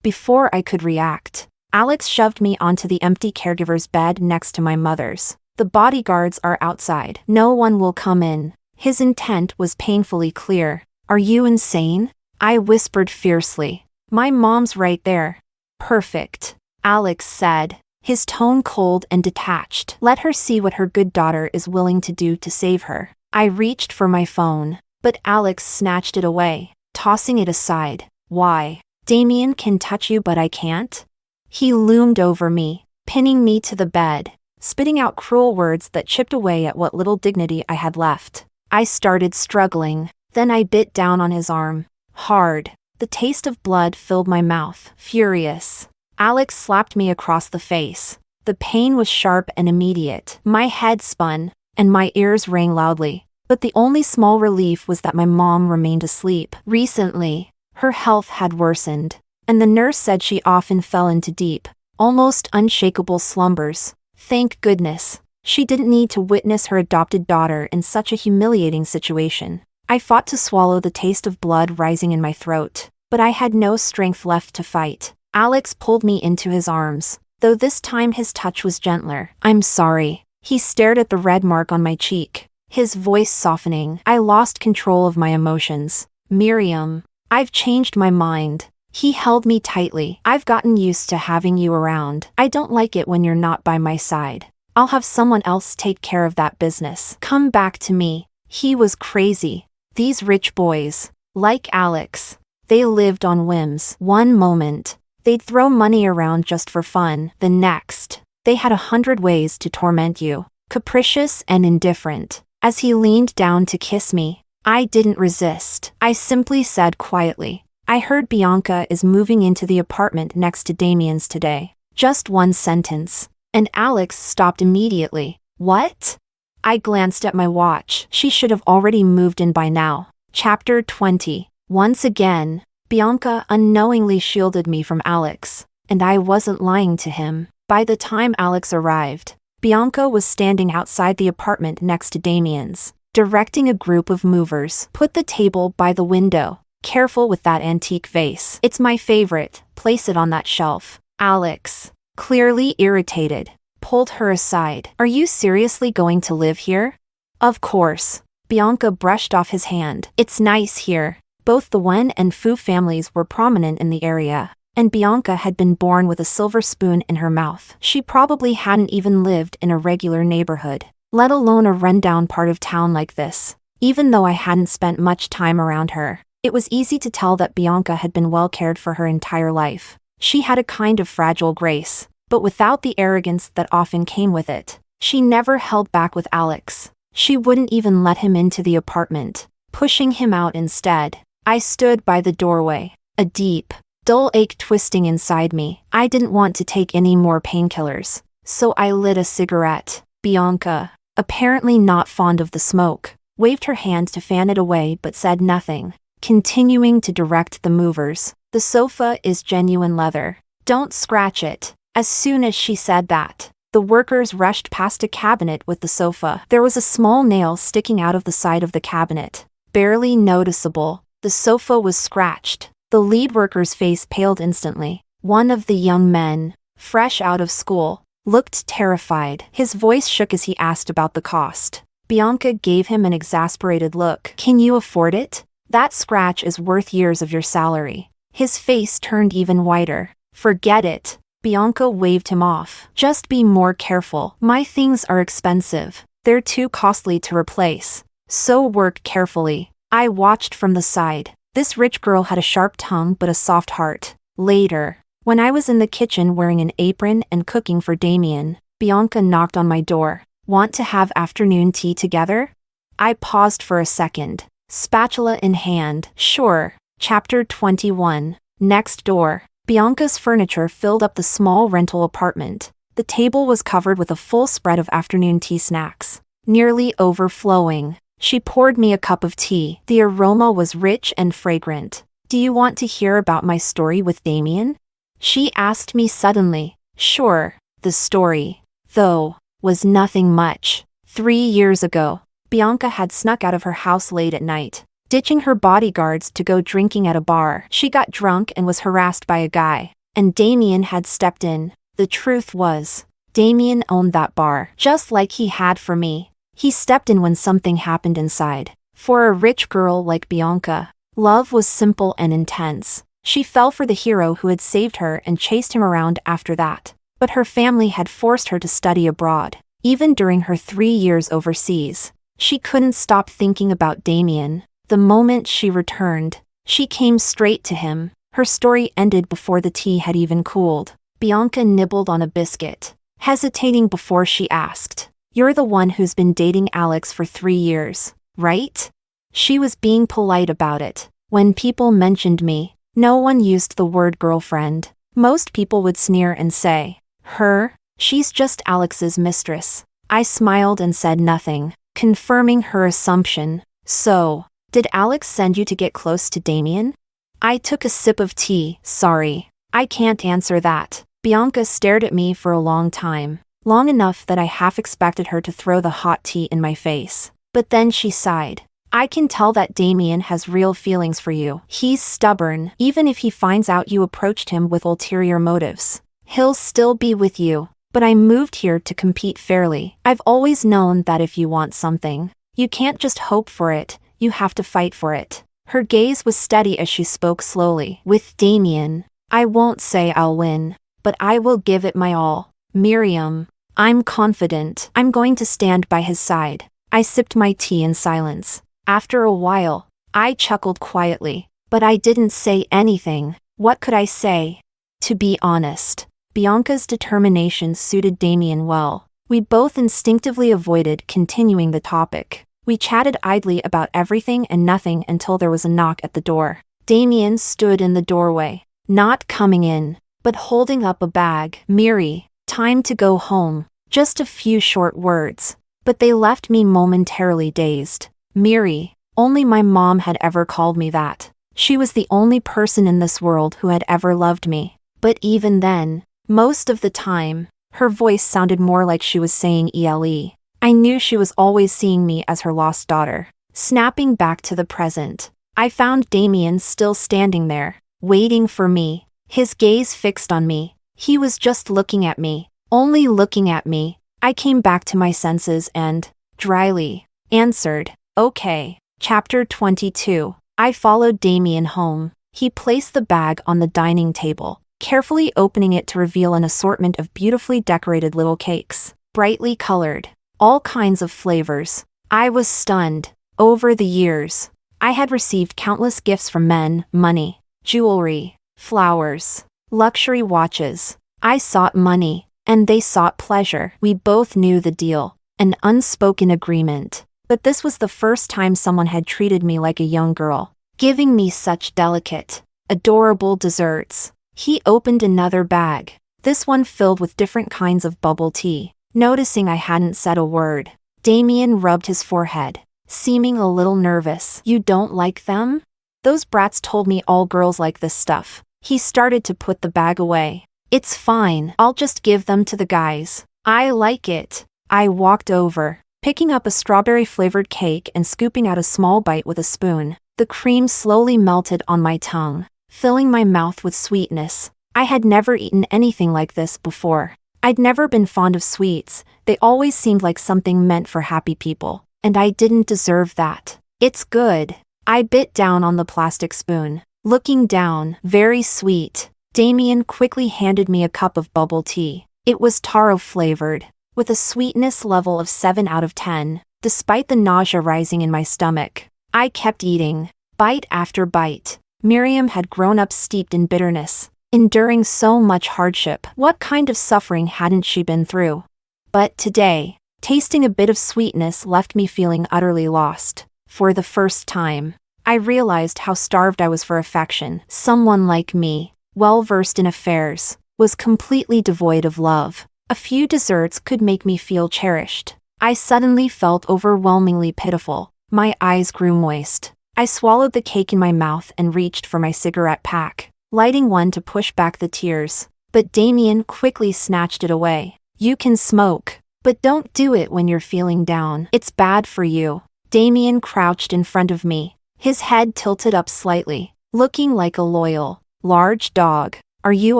Before I could react, Alex shoved me onto the empty caregiver's bed next to my mother's. The bodyguards are outside. No one will come in. His intent was painfully clear. Are you insane? I whispered fiercely. My mom's right there. Perfect, Alex said, his tone cold and detached. Let her see what her good daughter is willing to do to save her. I reached for my phone, but Alex snatched it away, tossing it aside. Why? Damian can touch you but I can't? He loomed over me, pinning me to the bed, spitting out cruel words that chipped away at what little dignity I had left. I started struggling, then I bit down on his arm. Hard. The taste of blood filled my mouth. Furious, Alex slapped me across the face. The pain was sharp and immediate. My head spun, and my ears rang loudly. But the only small relief was that my mom remained asleep. Recently, her health had worsened, and the nurse said she often fell into deep, almost unshakable slumbers. Thank goodness, she didn't need to witness her adopted daughter in such a humiliating situation. I fought to swallow the taste of blood rising in my throat, but I had no strength left to fight. Alex pulled me into his arms, though this time his touch was gentler. I'm sorry. He stared at the red mark on my cheek, his voice softening. I lost control of my emotions. Miriam, I've changed my mind. He held me tightly. I've gotten used to having you around. I don't like it when you're not by my side. I'll have someone else take care of that business. Come back to me. He was crazy. These rich boys, like Alex, they lived on whims. One moment, they'd throw money around just for fun. The next, they had 100 ways to torment you. Capricious and indifferent. As he leaned down to kiss me, I didn't resist. I simply said quietly, I heard Bianca is moving into the apartment next to Damian's today. Just one sentence, and Alex stopped immediately. What? I glanced at my watch. She should have already moved in by now. Chapter 20. Once again, Bianca unknowingly shielded me from Alex, and I wasn't lying to him. By the time Alex arrived, Bianca was standing outside the apartment next to Damian's, directing a group of movers. Put the table by the window. Careful with that antique vase. It's my favorite. Place it on that shelf. Alex, clearly irritated, pulled her aside. Are you seriously going to live here? Of course. Bianca brushed off his hand. It's nice here. Both the Wen and Fu families were prominent in the area, and Bianca had been born with a silver spoon in her mouth. She probably hadn't even lived in a regular neighborhood, let alone a rundown part of town like this. Even though I hadn't spent much time around her, it was easy to tell that Bianca had been well cared for her entire life. She had a kind of fragile grace, but without the arrogance that often came with it. She never held back with Alex. She wouldn't even let him into the apartment, pushing him out instead. I stood by the doorway, a deep, dull ache twisting inside me. I didn't want to take any more painkillers, so I lit a cigarette. Bianca, apparently not fond of the smoke, waved her hand to fan it away but said nothing, continuing to direct the movers. The sofa is genuine leather. Don't scratch it. As soon as she said that, the workers rushed past a cabinet with the sofa. There was a small nail sticking out of the side of the cabinet. Barely noticeable. The sofa was scratched. The lead worker's face paled instantly. One of the young men, fresh out of school, looked terrified. His voice shook as he asked about the cost. Bianca gave him an exasperated look. Can you afford it? That scratch is worth years of your salary. His face turned even whiter. Forget it. Bianca waved him off. Just be more careful. My things are expensive. They're too costly to replace. So work carefully. I watched from the side. This rich girl had a sharp tongue but a soft heart. Later, when I was in the kitchen wearing an apron and cooking for Damian, Bianca knocked on my door. Want to have afternoon tea together? I paused for a second, spatula in hand. Sure. Chapter 21. Next door. Bianca's furniture filled up the small rental apartment. The table was covered with a full spread of afternoon tea snacks, nearly overflowing. She poured me a cup of tea. The aroma was rich and fragrant. Do you want to hear about my story with Damian? She asked me suddenly. Sure. The story, though, was nothing much. 3 years ago, Bianca had snuck out of her house late at night, ditching her bodyguards to go drinking at a bar. She got drunk and was harassed by a guy, and Damian had stepped in. The truth was, Damian owned that bar, just like he had for me. He stepped in when something happened inside. For a rich girl like Bianca, love was simple and intense. She fell for the hero who had saved her and chased him around after that. But her family had forced her to study abroad. Even during her 3 years overseas, she couldn't stop thinking about Damian. The moment she returned, she came straight to him. Her story ended before the tea had even cooled. Bianca nibbled on a biscuit, hesitating before she asked, You're the one who's been dating Alex for 3 years, right? She was being polite about it. When people mentioned me, no one used the word girlfriend. Most people would sneer and say, Her? She's just Alex's mistress. I smiled and said nothing, confirming her assumption. So, did Alex send you to get close to Damian? I took a sip of tea. Sorry, I can't answer that. Bianca stared at me for a long time, long enough that I half expected her to throw the hot tea in my face. But then she sighed. I can tell that Damian has real feelings for you. He's stubborn. Even if he finds out you approached him with ulterior motives, he'll still be with you. But I moved here to compete fairly. I've always known that if you want something, you can't just hope for it. You have to fight for it. Her gaze was steady as she spoke slowly. With Damian, I won't say I'll win, but I will give it my all. Miriam, I'm confident. I'm going to stand by his side. I sipped my tea in silence. After a while, I chuckled quietly, but I didn't say anything. What could I say? To be honest, Bianca's determination suited Damian well. We both instinctively avoided continuing the topic. We chatted idly about everything and nothing until there was a knock at the door. Damian stood in the doorway, not coming in, but holding up a bag. Miri, time to go home. Just a few short words, but they left me momentarily dazed. Miri, only my mom had ever called me that. She was the only person in this world who had ever loved me. But even then, most of the time, her voice sounded more like she was saying ELE. I knew she was always seeing me as her lost daughter. Snapping back to the present, I found Damian still standing there, waiting for me, his gaze fixed on me. He was just looking at me, only looking at me. I came back to my senses and, dryly, answered, Okay. Chapter 22. I followed Damian home. He placed the bag on the dining table, carefully opening it to reveal an assortment of beautifully decorated little cakes, brightly colored, all kinds of flavors. I was stunned. Over the years, I had received countless gifts from men, money, jewelry, flowers. luxury watches. I sought money, and they sought pleasure. We both knew the deal, an unspoken agreement. But this was the first time someone had treated me like a young girl, giving me such delicate, adorable desserts. He opened another bag, this one filled with different kinds of bubble tea. Noticing I hadn't said a word, Damian rubbed his forehead, seeming a little nervous. You don't like them? Those brats told me all girls like this stuff. He started to put the bag away. It's fine, I'll just give them to the guys. I like it. I walked over, picking up a strawberry-flavored cake and scooping out a small bite with a spoon. The cream slowly melted on my tongue, filling my mouth with sweetness. I had never eaten anything like this before. I'd never been fond of sweets, they always seemed like something meant for happy people, and I didn't deserve that. It's good. I bit down on the plastic spoon, looking down. Very sweet. Damian quickly handed me a cup of bubble tea. It was taro-flavored, with a sweetness level of 7 out of 10, despite the nausea rising in my stomach. I kept eating, bite after bite. Miriam had grown up steeped in bitterness, enduring so much hardship. What kind of suffering hadn't she been through? But today, tasting a bit of sweetness left me feeling utterly lost. For the first time, I realized how starved I was for affection. Someone like me, well-versed in affairs, was completely devoid of love. A few desserts could make me feel cherished. I suddenly felt overwhelmingly pitiful. My eyes grew moist. I swallowed the cake in my mouth and reached for my cigarette pack, lighting one to push back the tears. But Damian quickly snatched it away. You can smoke, but don't do it when you're feeling down. It's bad for you. Damian crouched in front of me, his head tilted up slightly, looking like a loyal, large dog. Are you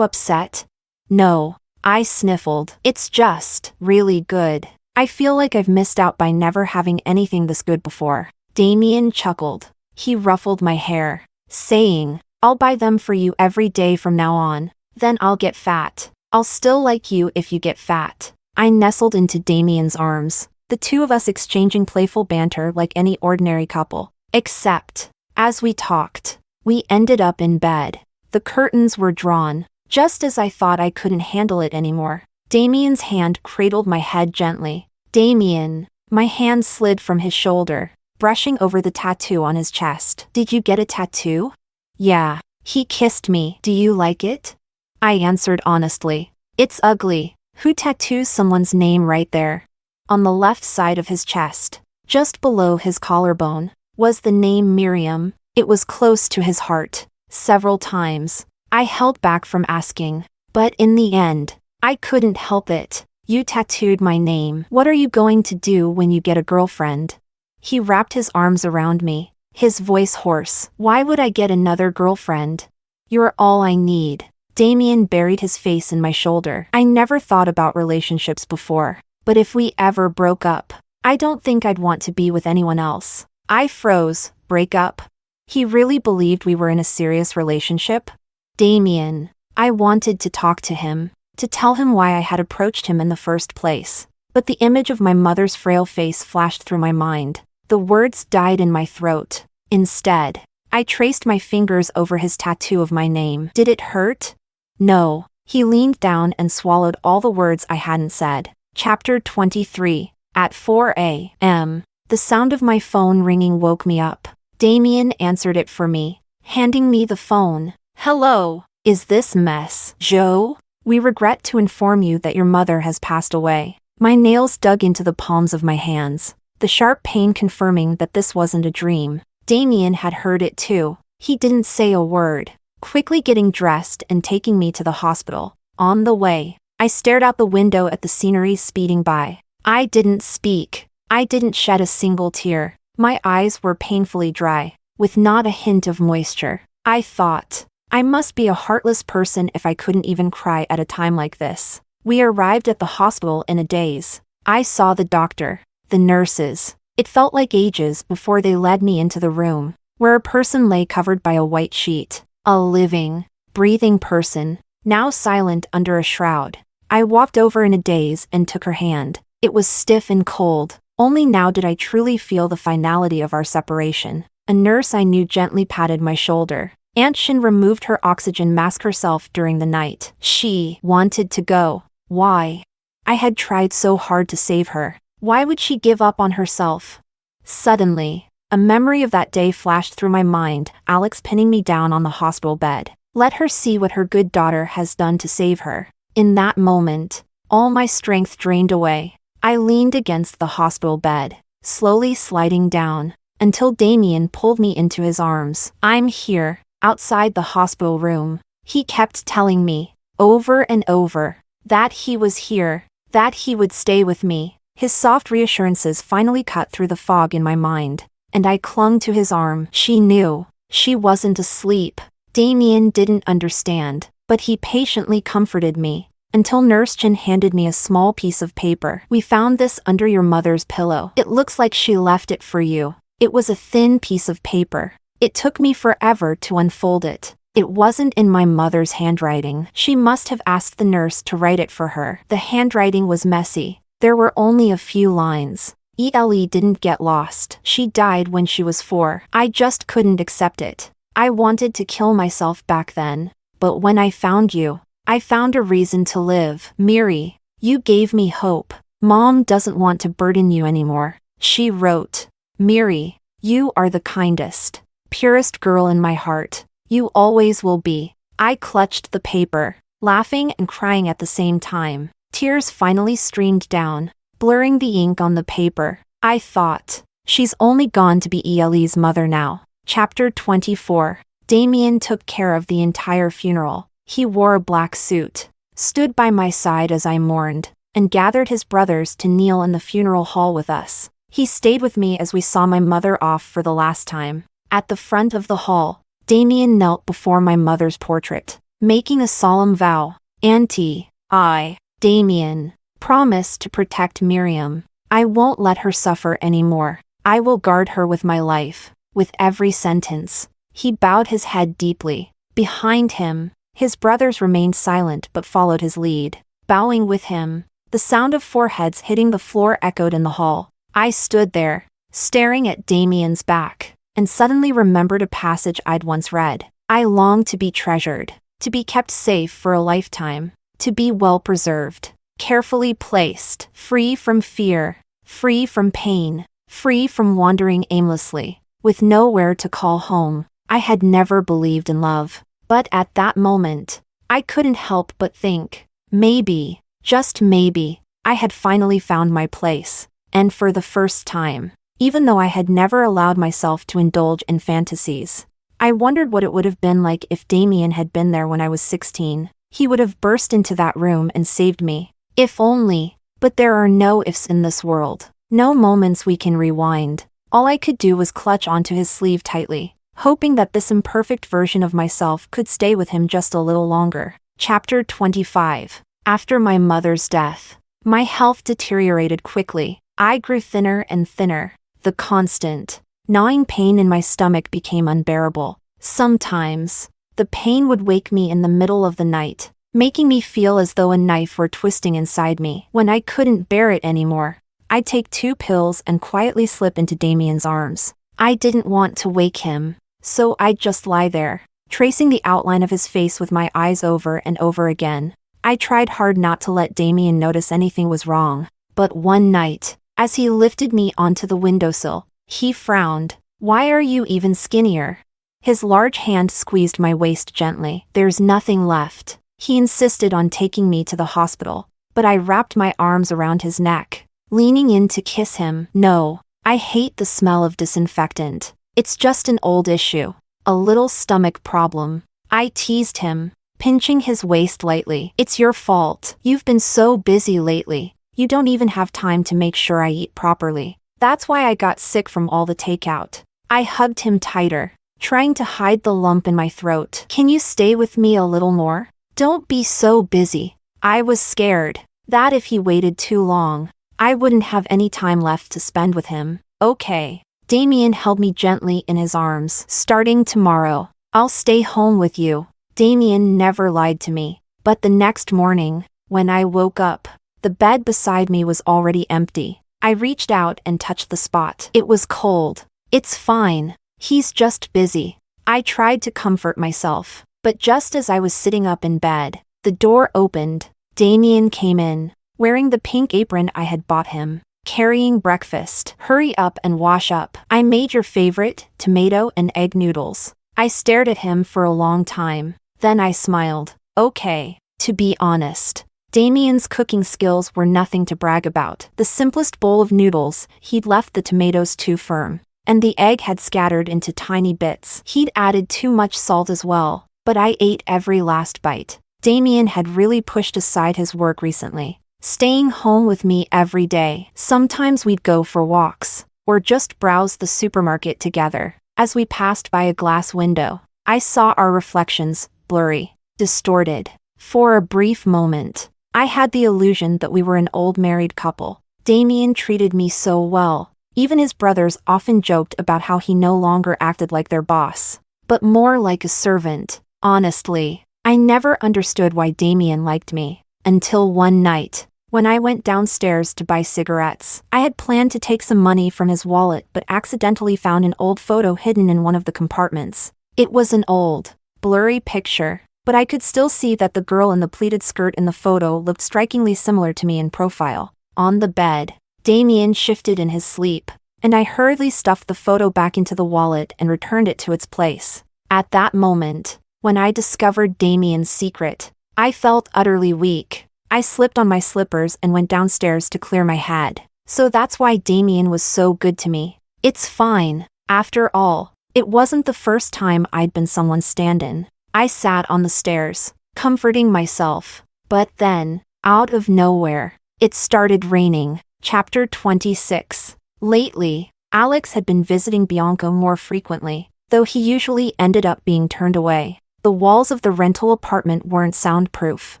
upset? No. I sniffled. It's just really good. I feel like I've missed out by never having anything this good before. Damian chuckled. He ruffled my hair, saying, I'll buy them for you every day from now on. Then I'll get fat. I'll still like you if you get fat. I nestled into Damian's arms, the two of us exchanging playful banter like any ordinary couple. Except, as we talked, we ended up in bed. The curtains were drawn, just as I thought I couldn't handle it anymore. Damian's hand cradled my head gently. Damian. My hand slid from his shoulder, brushing over the tattoo on his chest. Did you get a tattoo? Yeah. He kissed me. Do you like it? I answered honestly. It's ugly. Who tattoos someone's name right there? On the left side of his chest, just below his collarbone, was the name Miriam. It was close to his heart. Several times, I held back from asking, but in the end, I couldn't help it. You tattooed my name. What are you going to do when you get a girlfriend? He wrapped his arms around me, his voice hoarse. Why would I get another girlfriend? You're all I need. Damian buried his face in my shoulder. I never thought about relationships before, but if we ever broke up, I don't think I'd want to be with anyone else. I froze. Break up? He really believed we were in a serious relationship? Damian. I wanted to talk to him, to tell him why I had approached him in the first place. But the image of my mother's frail face flashed through my mind. The words died in my throat. Instead, I traced my fingers over his tattoo of my name. Did it hurt? No. He leaned down and swallowed all the words I hadn't said. Chapter 23. At 4 a.m., the sound of my phone ringing woke me up. Damian answered it for me, handing me the phone. Hello. Is this Mess Joe? We regret to inform you that your mother has passed away. My nails dug into the palms of my hands, the sharp pain confirming that this wasn't a dream. Damian had heard it too. He didn't say a word, quickly getting dressed and taking me to the hospital. On the way, I stared out the window at the scenery speeding by. I didn't speak. I didn't shed a single tear. My eyes were painfully dry, with not a hint of moisture. I thought, I must be a heartless person if I couldn't even cry at a time like this. We arrived at the hospital in a daze. I saw the doctor, the nurses. It felt like ages before they led me into the room, where a person lay covered by a white sheet. A living, breathing person, now silent under a shroud. I walked over in a daze and took her hand. It was stiff and cold. Only now did I truly feel the finality of our separation. A nurse I knew gently patted my shoulder. Aunt Shin removed her oxygen mask herself during the night. She wanted to go. Why? I had tried so hard to save her. Why would she give up on herself? Suddenly, a memory of that day flashed through my mind, Alex pinning me down on the hospital bed. Let her see what her good daughter has done to save her. In that moment, all my strength drained away. I leaned against the hospital bed, slowly sliding down, until Damian pulled me into his arms. I'm here, outside the hospital room. He kept telling me, over and over, that he was here, that he would stay with me. His soft reassurances finally cut through the fog in my mind, and I clung to his arm. She knew. She wasn't asleep. Damian didn't understand, but he patiently comforted me, until Nurse Chin handed me a small piece of paper. We found this under your mother's pillow. It looks like she left it for you. It was a thin piece of paper. It took me forever to unfold it. It wasn't in my mother's handwriting. She must have asked the nurse to write it for her. The handwriting was messy. There were only a few lines. Ele didn't get lost. She died when she was 4. I just couldn't accept it. I wanted to kill myself back then. But when I found you, I found a reason to live. Miri, you gave me hope. Mom doesn't want to burden you anymore. She wrote, Miri, you are the kindest, purest girl in my heart. You always will be. I clutched the paper, laughing and crying at the same time. Tears finally streamed down, blurring the ink on the paper. I thought, she's only gone to be Ele's mother now. Chapter 24. Damian took care of the entire funeral. He wore a black suit, stood by my side as I mourned, and gathered his brothers to kneel in the funeral hall with us. He stayed with me as we saw my mother off for the last time. At the front of the hall, Damian knelt before my mother's portrait, making a solemn vow. Auntie, I, Damian, promise to protect Miriam. I won't let her suffer anymore. I will guard her with my life. With every sentence, he bowed his head deeply. Behind him, his brothers remained silent but followed his lead, bowing with him. The sound of foreheads hitting the floor echoed in the hall. I stood there, staring at Damian's back, and suddenly remembered a passage I'd once read. I longed to be treasured, to be kept safe for a lifetime, to be well preserved, carefully placed, free from fear, free from pain, free from wandering aimlessly, with nowhere to call home. I had never believed in love, but at that moment, I couldn't help but think, maybe, just maybe, I had finally found my place, and for the first time, even though I had never allowed myself to indulge in fantasies. I wondered what it would have been like if Damian had been there when I was 16. He would have burst into that room and saved me. If only. But there are no ifs in this world. No moments we can rewind. All I could do was clutch onto his sleeve tightly, hoping that this imperfect version of myself could stay with him just a little longer. Chapter 25. After my mother's death, my health deteriorated quickly. I grew thinner and thinner. The constant, gnawing pain in my stomach became unbearable. Sometimes, the pain would wake me in the middle of the night, making me feel as though a knife were twisting inside me. When I couldn't bear it anymore, I'd take 2 pills and quietly slip into Damian's arms. I didn't want to wake him, so I'd just lie there, tracing the outline of his face with my eyes over and over again. I tried hard not to let Damian notice anything was wrong, but one night, as he lifted me onto the windowsill, he frowned. Why are you even skinnier? His large hand squeezed my waist gently. There's nothing left. He insisted on taking me to the hospital, but I wrapped my arms around his neck, leaning in to kiss him. No, I hate the smell of disinfectant. It's just an old issue. A little stomach problem. I teased him, pinching his waist lightly. It's your fault. You've been so busy lately. You don't even have time to make sure I eat properly. That's why I got sick from all the takeout. I hugged him tighter, trying to hide the lump in my throat. Can you stay with me a little more? Don't be so busy. I was scared that if he waited too long, I wouldn't have any time left to spend with him. Okay. Damian held me gently in his arms. Starting tomorrow, I'll stay home with you. Damian never lied to me. But the next morning, when I woke up, the bed beside me was already empty. I reached out and touched the spot. It was cold. It's fine. He's just busy. I tried to comfort myself, but just as I was sitting up in bed, the door opened. Damian came in, wearing the pink apron I had bought him, carrying breakfast. Hurry up and wash up. I made your favorite, tomato and egg noodles. I stared at him for a long time. Then I smiled. Okay, to be honest, Damian's cooking skills were nothing to brag about. The simplest bowl of noodles, he'd left the tomatoes too firm, and the egg had scattered into tiny bits. He'd added too much salt as well, but I ate every last bite. Damian had really pushed aside his work recently, staying home with me every day. Sometimes we'd go for walks, or just browse the supermarket together. As we passed by a glass window, I saw our reflections, blurry, distorted. For a brief moment, I had the illusion that we were an old married couple. Damian treated me so well. Even his brothers often joked about how he no longer acted like their boss, but more like a servant. Honestly, I never understood why Damian liked me, until one night, when I went downstairs to buy cigarettes. I had planned to take some money from his wallet but accidentally found an old photo hidden in one of the compartments. It was an old, blurry picture, but I could still see that the girl in the pleated skirt in the photo looked strikingly similar to me in profile. On the bed, Damian shifted in his sleep, and I hurriedly stuffed the photo back into the wallet and returned it to its place. At that moment, when I discovered Damian's secret, I felt utterly weak. I slipped on my slippers and went downstairs to clear my head. So that's why Damian was so good to me. It's fine. After all, it wasn't the first time I'd been someone's stand-in. I sat on the stairs, comforting myself. But then, out of nowhere, it started raining. Chapter 26. Lately, Alex had been visiting Bianca more frequently, though he usually ended up being turned away. The walls of the rental apartment weren't soundproof,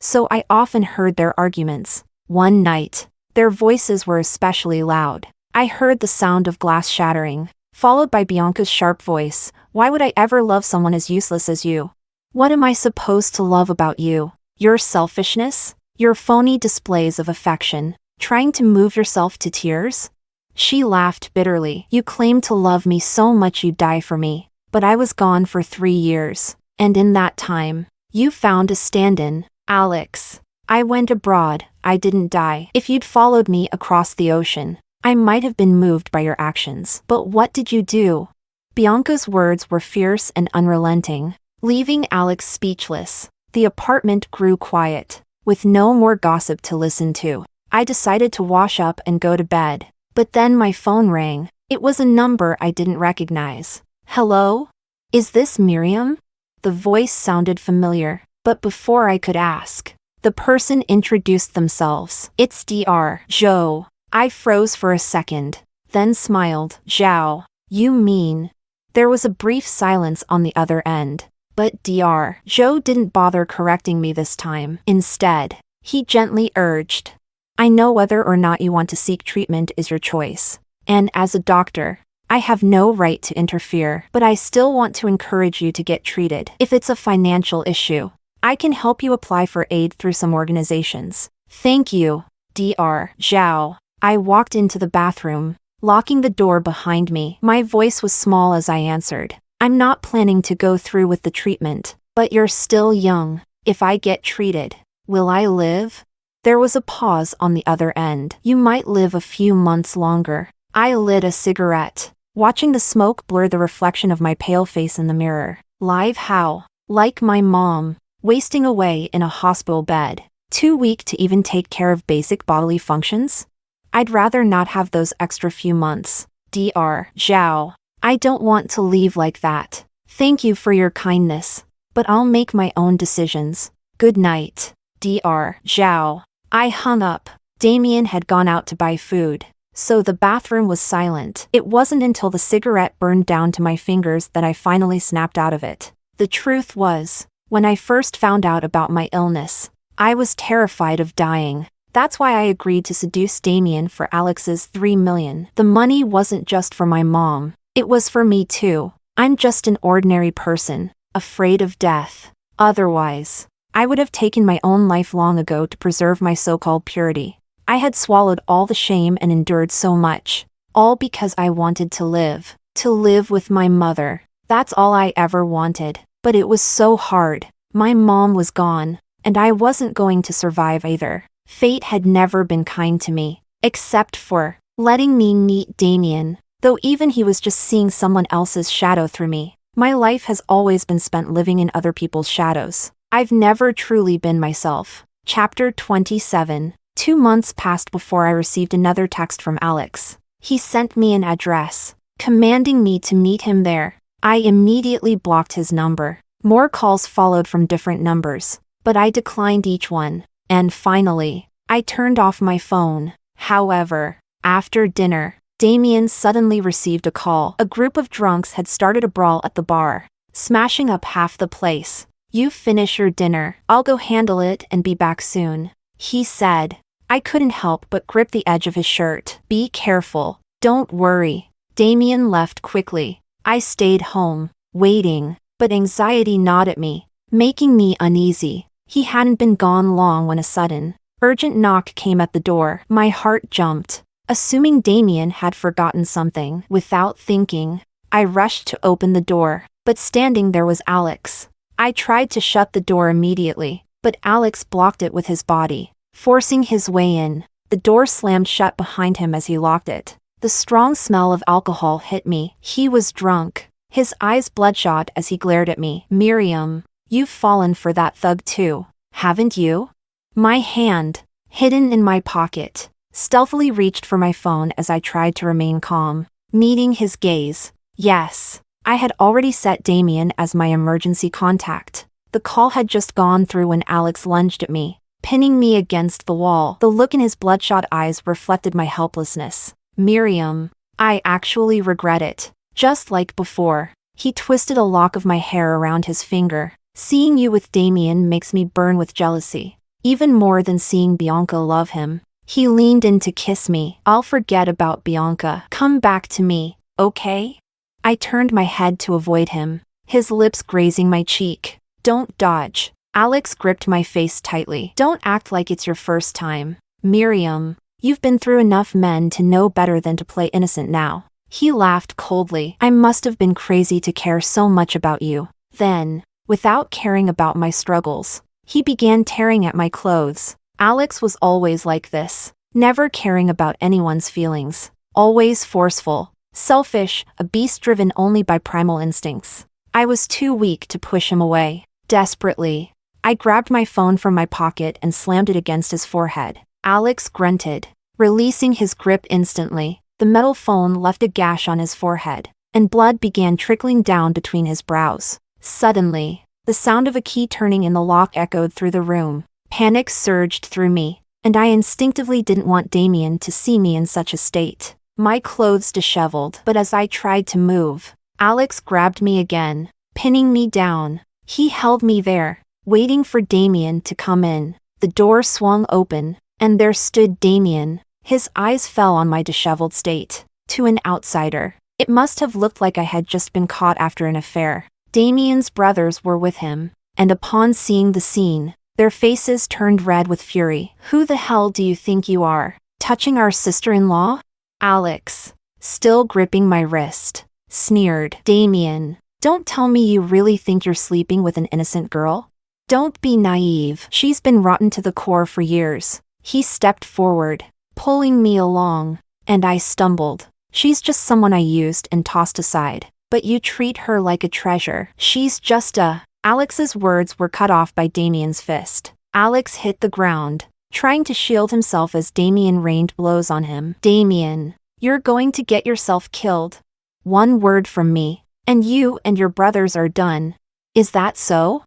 so I often heard their arguments. One night, their voices were especially loud. I heard the sound of glass shattering, followed by Bianca's sharp voice. Why would I ever love someone as useless as you? What am I supposed to love about you? Your selfishness? Your phony displays of affection? Trying to move yourself to tears? She laughed bitterly. You claimed to love me so much you'd die for me, but I was gone for 3 years. And in that time, you found a stand-in, Alex. I went abroad, I didn't die. If you'd followed me across the ocean, I might have been moved by your actions. But what did you do? Bianca's words were fierce and unrelenting, leaving Alex speechless. The apartment grew quiet, with no more gossip to listen to. I decided to wash up and go to bed. But then my phone rang. It was a number I didn't recognize. Hello? Is this Miriam? The voice sounded familiar, but before I could ask, the person introduced themselves. It's Dr. Joe. I froze for a second, then smiled. Zhao, you mean? There was a brief silence on the other end, but Dr. Joe didn't bother correcting me this time. Instead, he gently urged, I know whether or not you want to seek treatment is your choice, and as a doctor, I have no right to interfere, but I still want to encourage you to get treated. If it's a financial issue, I can help you apply for aid through some organizations. Thank you, Dr. Zhao. I walked into the bathroom, locking the door behind me. My voice was small as I answered. I'm not planning to go through with the treatment, but you're still young. If I get treated, will I live? There was a pause on the other end. You might live a few months longer. I lit a cigarette, watching the smoke blur the reflection of my pale face in the mirror. Live how? Like my mom, wasting away in a hospital bed, too weak to even take care of basic bodily functions? I'd rather not have those extra few months. Dr. Zhao, I don't want to leave like that. Thank you for your kindness, but I'll make my own decisions. Good night, Dr. Zhao. I hung up. Damian had gone out to buy food, so the bathroom was silent. It wasn't until the cigarette burned down to my fingers that I finally snapped out of it. The truth was, when I first found out about my illness, I was terrified of dying. That's why I agreed to seduce Damian for Alex's $3 million. The money wasn't just for my mom. It was for me too. I'm just an ordinary person, afraid of death. Otherwise, I would have taken my own life long ago to preserve my so-called purity. I had swallowed all the shame and endured so much, all because I wanted to live with my mother. That's all I ever wanted. But it was so hard. My mom was gone, and I wasn't going to survive either. Fate had never been kind to me, except for letting me meet Damian. Though even he was just seeing someone else's shadow through me. My life has always been spent living in other people's shadows. I've never truly been myself. Chapter 27. 2 months passed before I received another text from Alex. He sent me an address, commanding me to meet him there. I immediately blocked his number. More calls followed from different numbers, but I declined each one. And finally, I turned off my phone. However, after dinner, Damian suddenly received a call. A group of drunks had started a brawl at the bar, smashing up half the place. You finish your dinner, I'll go handle it and be back soon, he said. I couldn't help but grip the edge of his shirt. Be careful. Don't worry. Damian left quickly. I stayed home, waiting, but anxiety gnawed at me, making me uneasy. He hadn't been gone long when a sudden, urgent knock came at the door. My heart jumped. Assuming Damian had forgotten something. Without thinking, I rushed to open the door, but standing there was Alex. I tried to shut the door immediately, but Alex blocked it with his body, forcing his way in. The door slammed shut behind him as he locked it. The strong smell of alcohol hit me. He was drunk, his eyes bloodshot as he glared at me. Miriam, you've fallen for that thug too, haven't you? My hand, hidden in my pocket, stealthily reached for my phone as I tried to remain calm, meeting his gaze. Yes, I had already set Damian as my emergency contact. The call had just gone through when Alex lunged at me, pinning me against the wall. The look in his bloodshot eyes reflected my helplessness. Miriam, I actually regret it. Just like before, he twisted a lock of my hair around his finger. Seeing you with Damian makes me burn with jealousy, even more than seeing Bianca love him. He leaned in to kiss me. I'll forget about Bianca. Come back to me, okay? I turned my head to avoid him, his lips grazing my cheek. Don't dodge. Alex gripped my face tightly. Don't act like it's your first time. Miriam, you've been through enough men to know better than to play innocent now. He laughed coldly. I must have been crazy to care so much about you. Then, without caring about my struggles, he began tearing at my clothes. Alex was always like this, never caring about anyone's feelings, always forceful, selfish, a beast driven only by primal instincts. I was too weak to push him away. Desperately, I grabbed my phone from my pocket and slammed it against his forehead. Alex grunted, releasing his grip instantly. The metal phone left a gash on his forehead, and blood began trickling down between his brows. Suddenly, the sound of a key turning in the lock echoed through the room. Panic surged through me, and I instinctively didn't want Damian to see me in such a state. My clothes disheveled, but as I tried to move, Alex grabbed me again, pinning me down. He held me there, waiting for Damian to come in. The door swung open, and there stood Damian. His eyes fell on my disheveled state. To an outsider, it must have looked like I had just been caught after an affair. Damian's brothers were with him, and upon seeing the scene, their faces turned red with fury. Who the hell do you think you are, touching our sister-in-law? Alex, still gripping my wrist, sneered. Damian, don't tell me you really think you're sleeping with an innocent girl? Don't be naive. She's been rotten to the core for years. He stepped forward, pulling me along, and I stumbled. She's just someone I used and tossed aside. But you treat her like a treasure. She's just a... Alex's words were cut off by Damian's fist. Alex hit the ground, trying to shield himself as Damian rained blows on him. Damian, you're going to get yourself killed. One word from me, and you and your brothers are done. Is that so?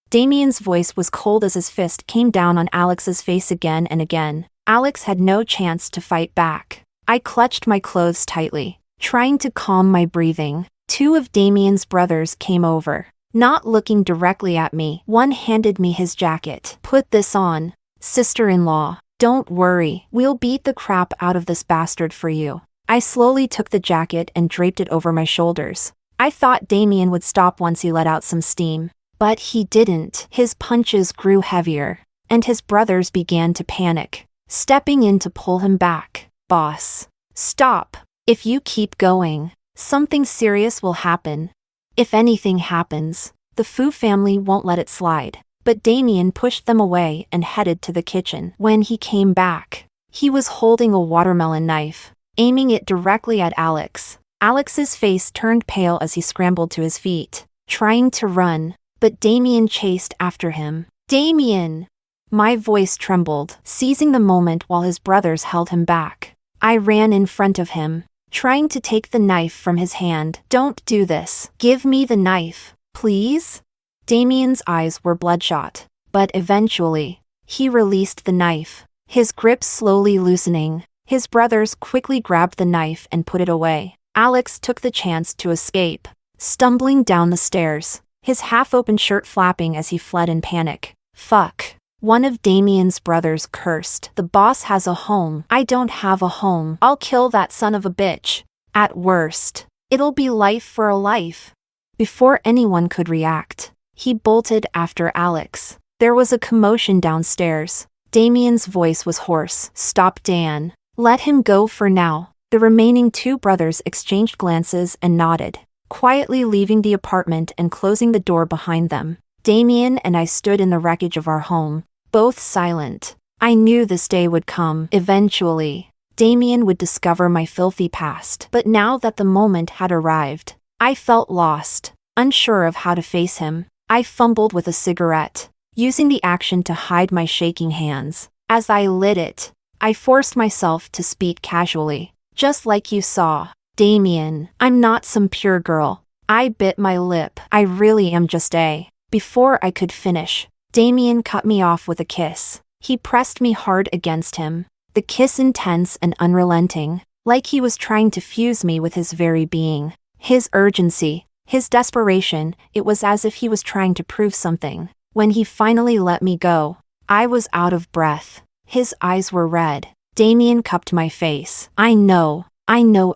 Damian's voice was cold as his fist came down on Alex's face again and again. Alex had no chance to fight back. I clutched my clothes tightly, trying to calm my breathing. 2 of Damian's brothers came over. Not looking directly at me, one handed me his jacket. Put this on, sister-in-law. Don't worry, we'll beat the crap out of this bastard for you. I slowly took the jacket and draped it over my shoulders. I thought Damian would stop once he let out some steam. But he didn't. His punches grew heavier, and his brothers began to panic, stepping in to pull him back. Boss, stop. If you keep going, something serious will happen. If anything happens, the Fu family won't let it slide. But Damian pushed them away and headed to the kitchen. When he came back, he was holding a watermelon knife, aiming it directly at Alex. Alex's face turned pale as he scrambled to his feet, trying to run, but Damian chased after him. Damian! My voice trembled, seizing the moment while his brothers held him back. I ran in front of him, trying to take the knife from his hand. Don't do this. Give me the knife, please? Damian's eyes were bloodshot, but eventually, he released the knife, his grip slowly loosening. His brothers quickly grabbed the knife and put it away. Alex took the chance to escape, stumbling down the stairs, his half-open shirt flapping as he fled in panic. Fuck. One of Damian's brothers cursed. The boss has a home. I don't have a home. I'll kill that son of a bitch. At worst, it'll be life for a life. Before anyone could react, he bolted after Alex. There was a commotion downstairs. Damian's voice was hoarse. Stop, Dan. Let him go for now. The remaining two brothers exchanged glances and nodded, quietly leaving the apartment and closing the door behind them. Damian and I stood in the wreckage of our home, both silent. I knew this day would come. Eventually, Damian would discover my filthy past. But now that the moment had arrived, I felt lost, unsure of how to face him. I fumbled with a cigarette, using the action to hide my shaking hands. As I lit it, I forced myself to speak casually. Just like you saw, Damian, I'm not some pure girl. I bit my lip. I really am just a. Before I could finish, Damian cut me off with a kiss. He pressed me hard against him, the kiss intense and unrelenting, like he was trying to fuse me with his very being. His urgency, his desperation, it was as if he was trying to prove something. When he finally let me go, I was out of breath. His eyes were red. Damian cupped my face. I know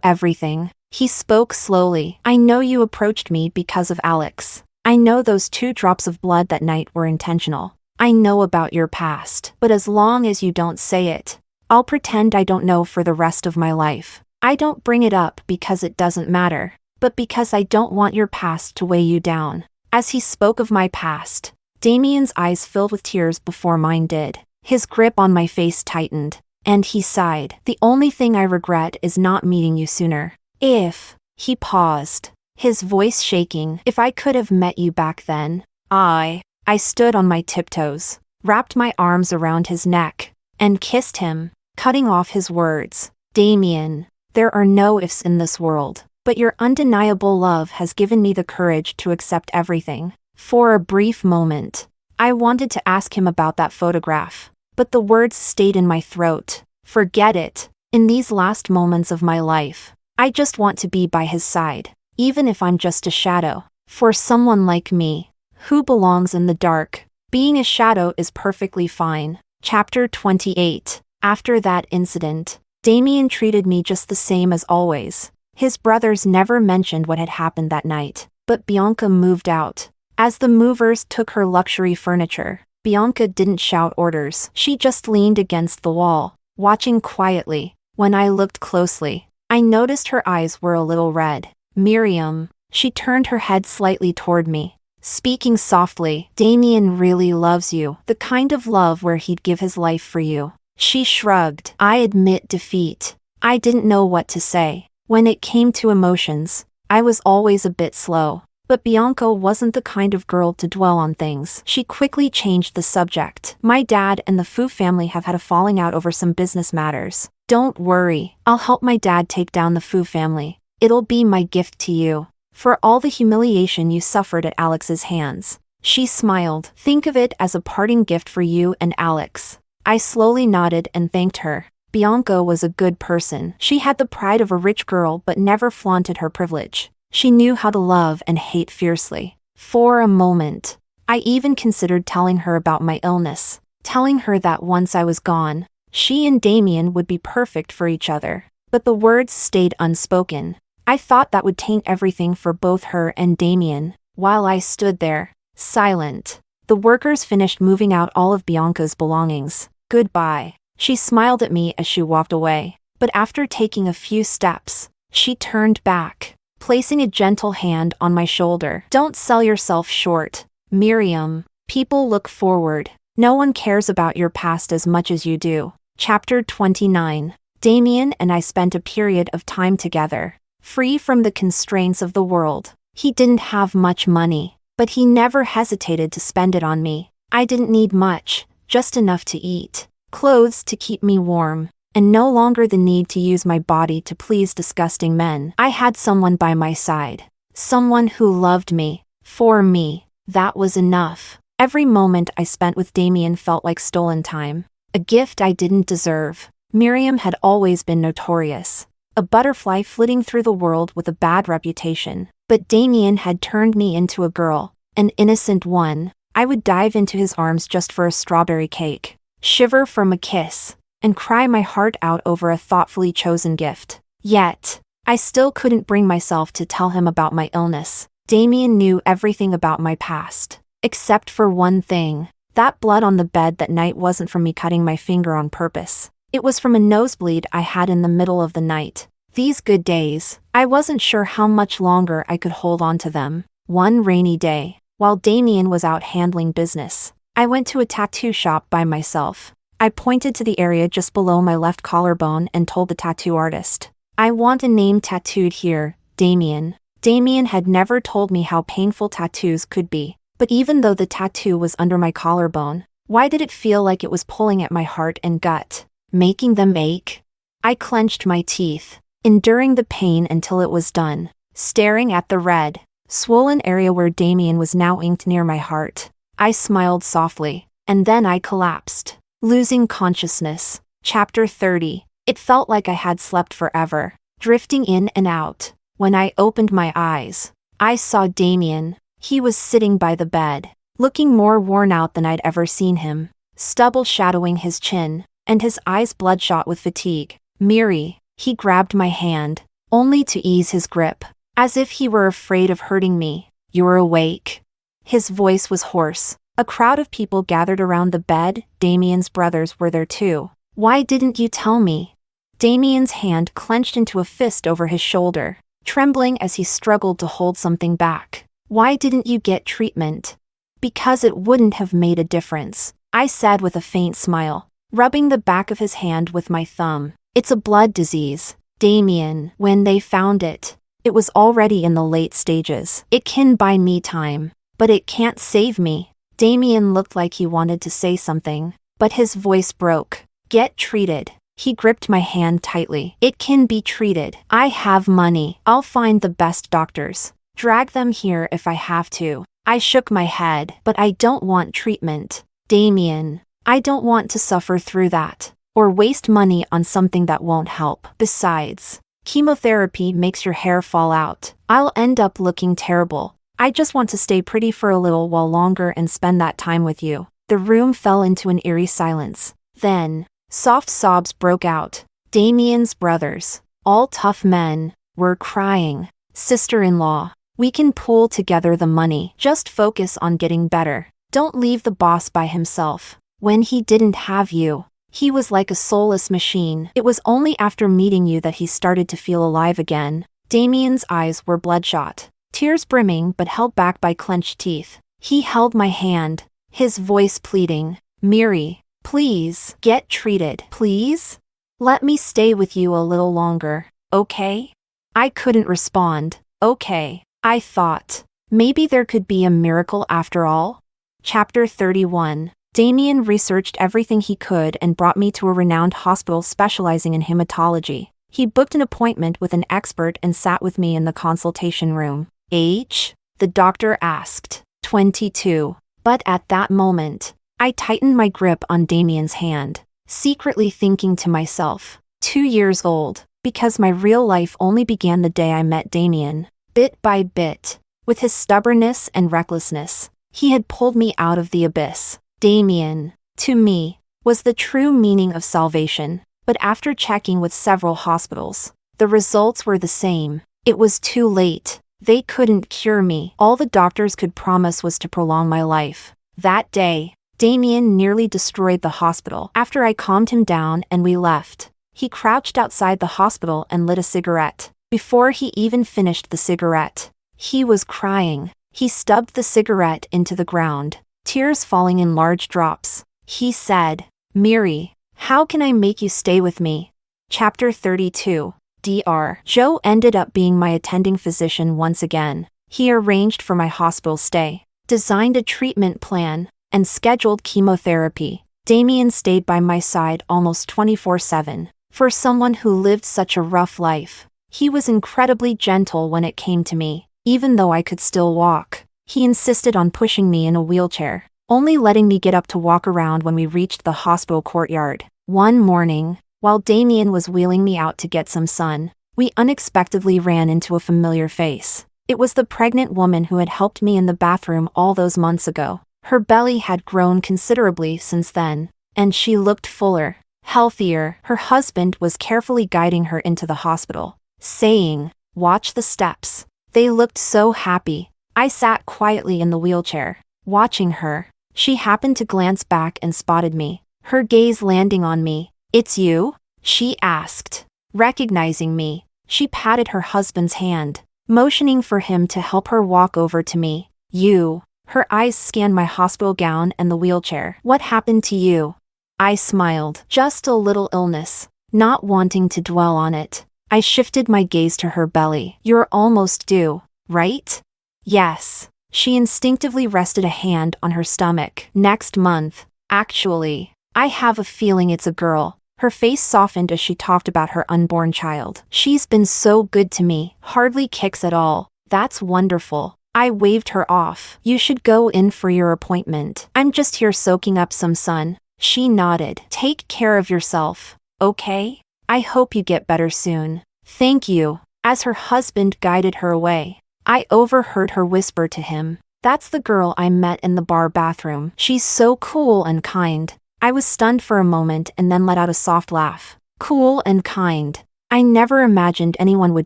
everything. He spoke slowly. I know you approached me because of Alex. I know those 2 drops of blood that night were intentional. I know about your past. But as long as you don't say it, I'll pretend I don't know for the rest of my life. I don't bring it up because it doesn't matter, but because I don't want your past to weigh you down. As he spoke of my past, Damian's eyes filled with tears before mine did. His grip on my face tightened, and he sighed. The only thing I regret is not meeting you sooner. He paused, his voice shaking. If I could have met you back then. I stood on my tiptoes, wrapped my arms around his neck, and kissed him, cutting off his words. Damian, there are no ifs in this world, but your undeniable love has given me the courage to accept everything. For a brief moment, I wanted to ask him about that photograph, but the words stayed in my throat. Forget it. In these last moments of my life, I just want to be by his side, even if I'm just a shadow. For someone like me, who belongs in the dark, being a shadow is perfectly fine. Chapter 28. After that incident, Damian treated me just the same as always. His brothers never mentioned what had happened that night, but Bianca moved out. As the movers took her luxury furniture, Bianca didn't shout orders. She just leaned against the wall, watching quietly. When I looked closely, I noticed her eyes were a little red. Miriam. She turned her head slightly toward me, speaking softly. Damian really loves you, the kind of love where he'd give his life for you. She shrugged. I admit defeat. I didn't know what to say. When it came to emotions, I was always a bit slow. But Bianca wasn't the kind of girl to dwell on things. She quickly changed the subject. My dad and the Fu family have had a falling out over some business matters. Don't worry, I'll help my dad take down the Fu family. It'll be my gift to you, for all the humiliation you suffered at Alex's hands. She smiled. Think of it as a parting gift for you and Alex. I slowly nodded and thanked her. Bianca was a good person. She had the pride of a rich girl but never flaunted her privilege. She knew how to love and hate fiercely. For a moment, I even considered telling her about my illness, telling her that once I was gone, she and Damian would be perfect for each other. But the words stayed unspoken. I thought that would taint everything for both her and Damian. While I stood there, silent, the workers finished moving out all of Bianca's belongings. Goodbye. She smiled at me as she walked away, but after taking a few steps, she turned back. placing a gentle hand on my shoulder. Don't sell yourself short, Miriam. People look forward. No one cares about your past as much as you do. Chapter 29. Damian and I spent a period of time together, free from the constraints of the world. He didn't have much money, but he never hesitated to spend it on me. I didn't need much, just enough to eat, clothes to keep me warm, and no longer the need to use my body to please disgusting men. I had someone by my side, someone who loved me, for me. That was enough. Every moment I spent with Damian felt like stolen time, a gift I didn't deserve. Miriam had always been notorious, a butterfly flitting through the world with a bad reputation. But Damian had turned me into a girl, an innocent one. I would dive into his arms just for a strawberry cake, shiver from a kiss, and cry my heart out over a thoughtfully chosen gift. Yet, I still couldn't bring myself to tell him about my illness. Damian knew everything about my past, except for one thing. That blood on the bed that night wasn't from me cutting my finger on purpose. It was from a nosebleed I had in the middle of the night. These good days, I wasn't sure how much longer I could hold on to them. One rainy day, while Damian was out handling business, I went to a tattoo shop by myself. I pointed to the area just below my left collarbone and told the tattoo artist, "I want a name tattooed here, Damian." Damian had never told me how painful tattoos could be, but even though the tattoo was under my collarbone, why did it feel like it was pulling at my heart and gut, making them ache? I clenched my teeth, enduring the pain until it was done, staring at the red, swollen area where Damian was now inked near my heart. I smiled softly, and then I collapsed, losing consciousness. Chapter 30. It felt like I had slept forever, drifting in and out. When I opened my eyes, I saw Damian. He was sitting by the bed, looking more worn out than I'd ever seen him, stubble shadowing his chin, and his eyes bloodshot with fatigue. "Miri," he grabbed my hand, only to ease his grip, as if he were afraid of hurting me. "You're awake." His voice was hoarse. A crowd of people gathered around the bed. Damian's brothers were there too. "Why didn't you tell me?" Damian's hand clenched into a fist over his shoulder, trembling as he struggled to hold something back. "Why didn't you get treatment?" "Because it wouldn't have made a difference," I said with a faint smile, rubbing the back of his hand with my thumb. "It's a blood disease, Damian. When they found it, it was already in the late stages. It can buy me time, but it can't save me." Damian looked like he wanted to say something, but his voice broke. "Get treated." He gripped my hand tightly. "It can be treated. I have money. I'll find the best doctors. Drag them here if I have to." I shook my head. "But I don't want treatment, Damian. I don't want to suffer through that, or waste money on something that won't help. Besides, chemotherapy makes your hair fall out. I'll end up looking terrible. I just want to stay pretty for a little while longer and spend that time with you." The room fell into an eerie silence. Then, soft sobs broke out. Damian's brothers, all tough men, were crying. "Sister-in-law, we can pool together the money. Just focus on getting better. Don't leave the boss by himself." When he didn't have you, he was like a soulless machine. It was only after meeting you that he started to feel alive again. Damian's eyes were bloodshot, tears brimming but held back by clenched teeth. He held my hand, his voice pleading, "Miri, please, get treated. Please? Let me stay with you a little longer, okay?" I couldn't respond. Okay, I thought. Maybe there could be a miracle after all? Chapter 31. Damian researched everything he could and brought me to a renowned hospital specializing in hematology. He booked an appointment with an expert and sat with me in the consultation room. "Age?" the doctor asked. 22. But at that moment, I tightened my grip on Damian's hand, secretly thinking to myself, 2 years old, because my real life only began the day I met Damian. Bit by bit, with his stubbornness and recklessness, he had pulled me out of the abyss. Damian, to me, was the true meaning of salvation, but after checking with several hospitals, the results were the same. It was too late. They couldn't cure me. All the doctors could promise was to prolong my life. That day, Damian nearly destroyed the hospital. After I calmed him down and we left, he crouched outside the hospital and lit a cigarette. Before he even finished the cigarette, he was crying. He stubbed the cigarette into the ground, tears falling in large drops. He said, "Miri, how can I make you stay with me?" Chapter 32. Dr. Joe ended up being my attending physician once again. He arranged for my hospital stay, designed a treatment plan, and scheduled chemotherapy. Damian stayed by my side almost 24/7. For someone who lived such a rough life, he was incredibly gentle when it came to me. Even though I could still walk, he insisted on pushing me in a wheelchair, only letting me get up to walk around when we reached the hospital courtyard. One morning, while Damian was wheeling me out to get some sun, we unexpectedly ran into a familiar face. It was the pregnant woman who had helped me in the bathroom all those months ago. Her belly had grown considerably since then, and she looked fuller, healthier. Her husband was carefully guiding her into the hospital, saying, "Watch the steps." They looked so happy. I sat quietly in the wheelchair, watching her. She happened to glance back and spotted me, her gaze landing on me. "It's you?" she asked. Recognizing me, she patted her husband's hand, motioning for him to help her walk over to me. "You?" Her eyes scanned my hospital gown and the wheelchair. "What happened to you?" I smiled. "Just a little illness." Not wanting to dwell on it, I shifted my gaze to her belly. "You're almost due, right?" "Yes." She instinctively rested a hand on her stomach. "Next month, actually. I have a feeling it's a girl." Her face softened as she talked about her unborn child. "She's been so good to me, hardly kicks at all." "That's wonderful." I waved her off. "You should go in for your appointment. I'm just here soaking up some sun." She nodded. "Take care of yourself, okay? I hope you get better soon." "Thank you." As her husband guided her away, I overheard her whisper to him, "That's the girl I met in the bar bathroom. She's so cool and kind." I was stunned for a moment and then let out a soft laugh. Cool and kind. I never imagined anyone would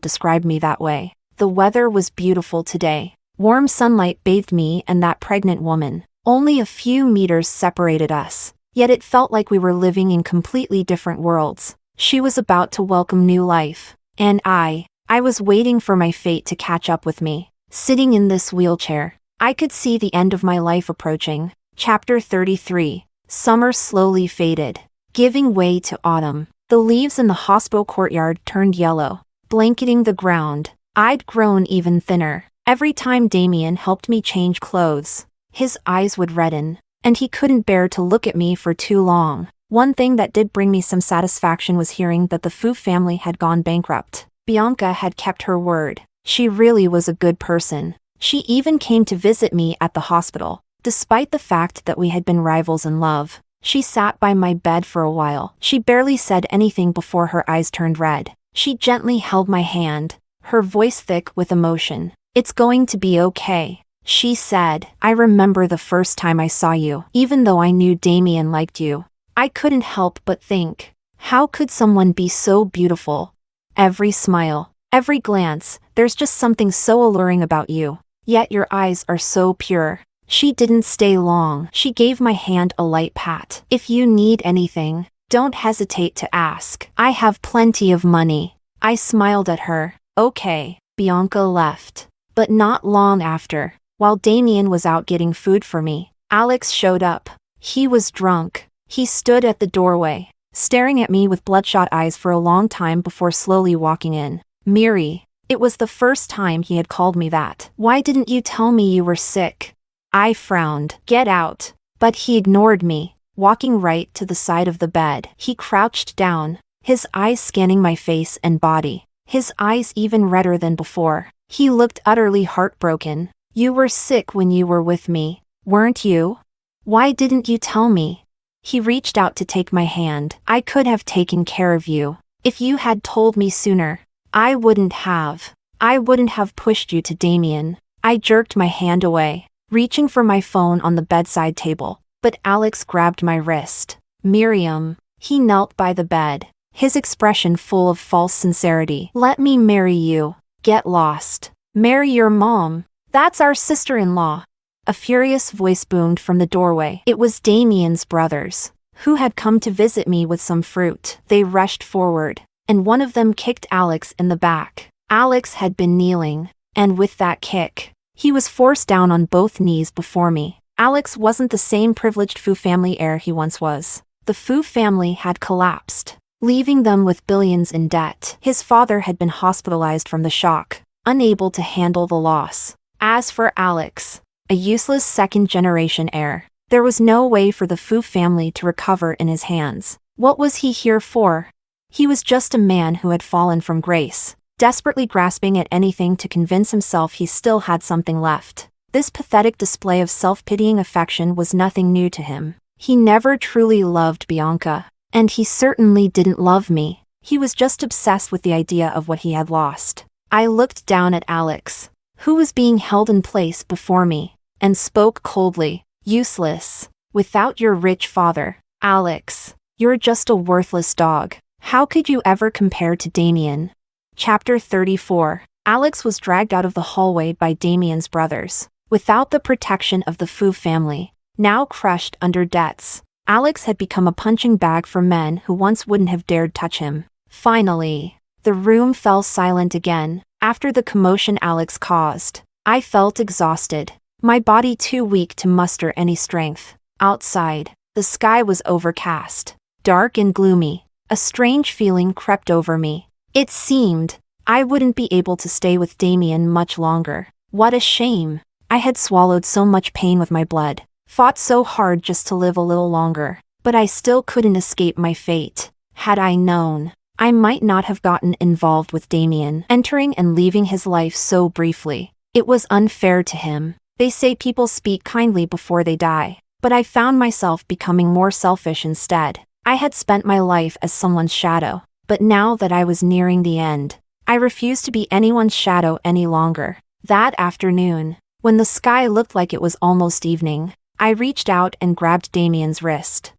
describe me that way. The weather was beautiful today. Warm sunlight bathed me and that pregnant woman. Only a few meters separated us, yet it felt like we were living in completely different worlds. She was about to welcome new life, and I was waiting for my fate to catch up with me. Sitting in this wheelchair, I could see the end of my life approaching. Chapter 33. Summer slowly faded, giving way to autumn. The leaves in the hospital courtyard turned yellow, blanketing the ground. I'd grown even thinner. Every time Damian helped me change clothes, his eyes would redden, and he couldn't bear to look at me for too long. One thing that did bring me some satisfaction was hearing that the Fu family had gone bankrupt. Bianca had kept her word. She really was a good person. She even came to visit me at the hospital. Despite the fact that we had been rivals in love, she sat by my bed for a while. She barely said anything before her eyes turned red. She gently held my hand, her voice thick with emotion. "It's going to be okay," she said. "I remember the first time I saw you. Even though I knew Damian liked you, I couldn't help but think, how could someone be so beautiful? Every smile, every glance, there's just something so alluring about you. Yet your eyes are so pure." She didn't stay long. She gave my hand a light pat. "If you need anything, don't hesitate to ask. I have plenty of money." I smiled at her. "Okay." Bianca left. But not long after, while Damian was out getting food for me, Alex showed up. He was drunk. He stood at the doorway, staring at me with bloodshot eyes for a long time before slowly walking in. "Miri." It was the first time he had called me that. "Why didn't you tell me you were sick?" I frowned. "Get out." But he ignored me, walking right to the side of the bed. He crouched down, his eyes scanning my face and body, his eyes even redder than before. He looked utterly heartbroken. "You were sick when you were with me, weren't you? Why didn't you tell me?" He reached out to take my hand. "I could have taken care of you. If you had told me sooner, I wouldn't have pushed you to Damian." I jerked my hand away, reaching for my phone on the bedside table, but Alex grabbed my wrist. "Miriam." He knelt by the bed, his expression full of false sincerity. "Let me marry you." "Get lost. Marry your mom. That's our sister-in-law." A furious voice boomed from the doorway. It was Damian's brothers, who had come to visit me with some fruit. They rushed forward, and one of them kicked Alex in the back. Alex had been kneeling, and with that kick, he was forced down on both knees before me. Alex wasn't the same privileged Fu family heir he once was. The Fu family had collapsed, leaving them with billions in debt. His father had been hospitalized from the shock, unable to handle the loss. As for Alex, a useless second-generation heir, there was no way for the Fu family to recover in his hands. What was he here for? He was just a man who had fallen from grace, desperately grasping at anything to convince himself he still had something left. This pathetic display of self-pitying affection was nothing new to him. He never truly loved Bianca, and he certainly didn't love me. He was just obsessed with the idea of what he had lost. I looked down at Alex, who was being held in place before me, and spoke coldly. Useless. Without your rich father, Alex, you're just a worthless dog. How could you ever compare to Damian? Chapter 34. Alex was dragged out of the hallway by Damian's brothers. Without the protection of the Fu family, now crushed under debts, Alex had become a punching bag for men who once wouldn't have dared touch him. Finally, the room fell silent again. After the commotion Alex caused, I felt exhausted, my body too weak to muster any strength. Outside, the sky was overcast, dark and gloomy. A strange feeling crept over me. It seemed I wouldn't be able to stay with Damian much longer. What a shame. I had swallowed so much pain with my blood, fought so hard just to live a little longer, but I still couldn't escape my fate. Had I known, I might not have gotten involved with Damian, entering and leaving his life so briefly. It was unfair to him. They say people speak kindly before they die, but I found myself becoming more selfish instead. I had spent my life as someone's shadow, but now that I was nearing the end, I refused to be anyone's shadow any longer. That afternoon, when the sky looked like it was almost evening, I reached out and grabbed Damian's wrist.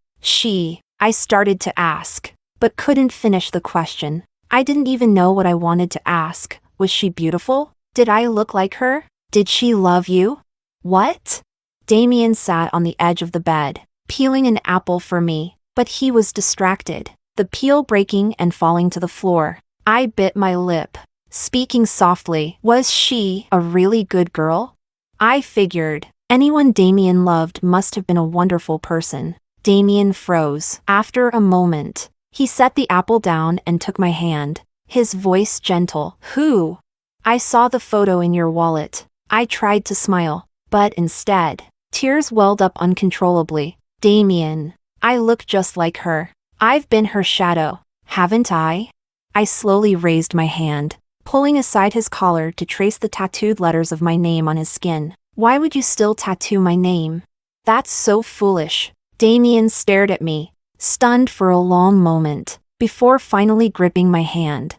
I started to ask, but couldn't finish the question. I didn't even know what I wanted to ask. Was she beautiful? Did I look like her? Did she love you? What? Damian sat on the edge of the bed, peeling an apple for me, but he was distracted, the peel breaking and falling to the floor. I bit my lip, speaking softly. Was she a really good girl? I figured anyone Damian loved must have been a wonderful person. Damian froze. After a moment, he set the apple down and took my hand, his voice gentle. Who? I saw the photo in your wallet. I tried to smile, but instead, tears welled up uncontrollably. Damian, I look just like her. I've been her shadow, haven't I? I slowly raised my hand, pulling aside his collar to trace the tattooed letters of my name on his skin. Why would you still tattoo my name? That's so foolish. Damian stared at me, stunned for a long moment, before finally gripping my hand.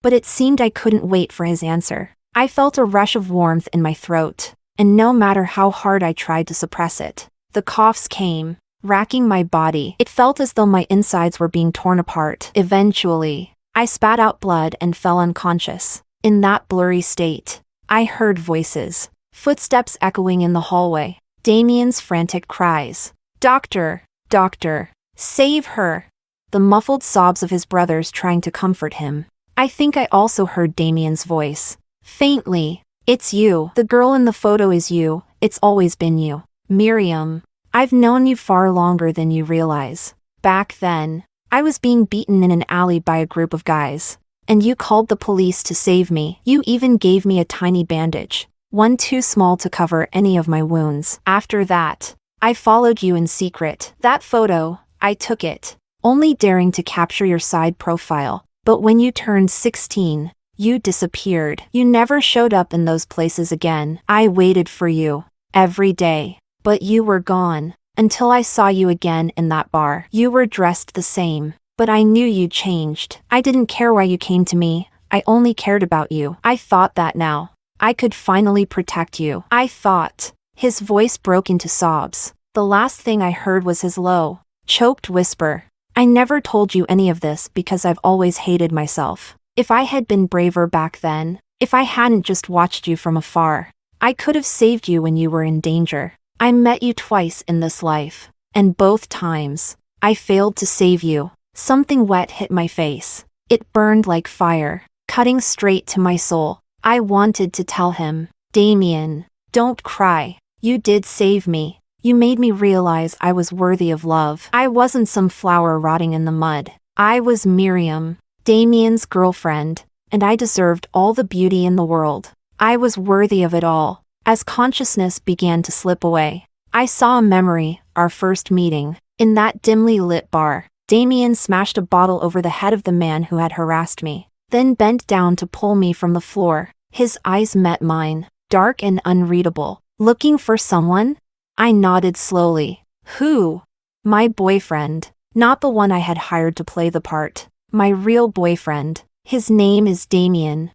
But it seemed I couldn't wait for his answer. I felt a rush of warmth in my throat, and no matter how hard I tried to suppress it, the coughs came, racking my body. It felt as though my insides were being torn apart. Eventually, I spat out blood and fell unconscious. In that blurry state, I heard voices, footsteps echoing in the hallway, Damian's frantic cries. Doctor! Doctor! Save her! The muffled sobs of his brothers trying to comfort him. I think I also heard Damian's voice. Faintly. It's you. The girl in the photo is you. It's always been you. Miriam. I've known you far longer than you realize. Back then, I was being beaten in an alley by a group of guys. And you called the police to save me. You even gave me a tiny bandage, one too small to cover any of my wounds. After that, I followed you in secret. That photo, I took it, only daring to capture your side profile. But when you turned 16, you disappeared. You never showed up in those places again. I waited for you, every day. But you were gone, until I saw you again in that bar. You were dressed the same, but I knew you'd changed. I didn't care why you came to me, I only cared about you. I thought that now I could finally protect you. I thought. His voice broke into sobs. The last thing I heard was his low, choked whisper. I never told you any of this because I've always hated myself. If I had been braver back then, if I hadn't just watched you from afar, I could have saved you when you were in danger. I met you twice in this life, and both times, I failed to save you. Something wet hit my face. It burned like fire. cutting straight to my soul. I wanted to tell him, Damian, don't cry. You did save me. You made me realize I was worthy of love. I wasn't some flower rotting in the mud. I was Miriam, Damian's girlfriend, and I deserved all the beauty in the world. I was worthy of it all. As consciousness began to slip away, I saw a memory, our first meeting. In that dimly lit bar, Damian smashed a bottle over the head of the man who had harassed me, then bent down to pull me from the floor. His eyes met mine, dark and unreadable. Looking for someone? I nodded slowly. Who? My boyfriend. Not the one I had hired to play the part. My real boyfriend. His name is Damian.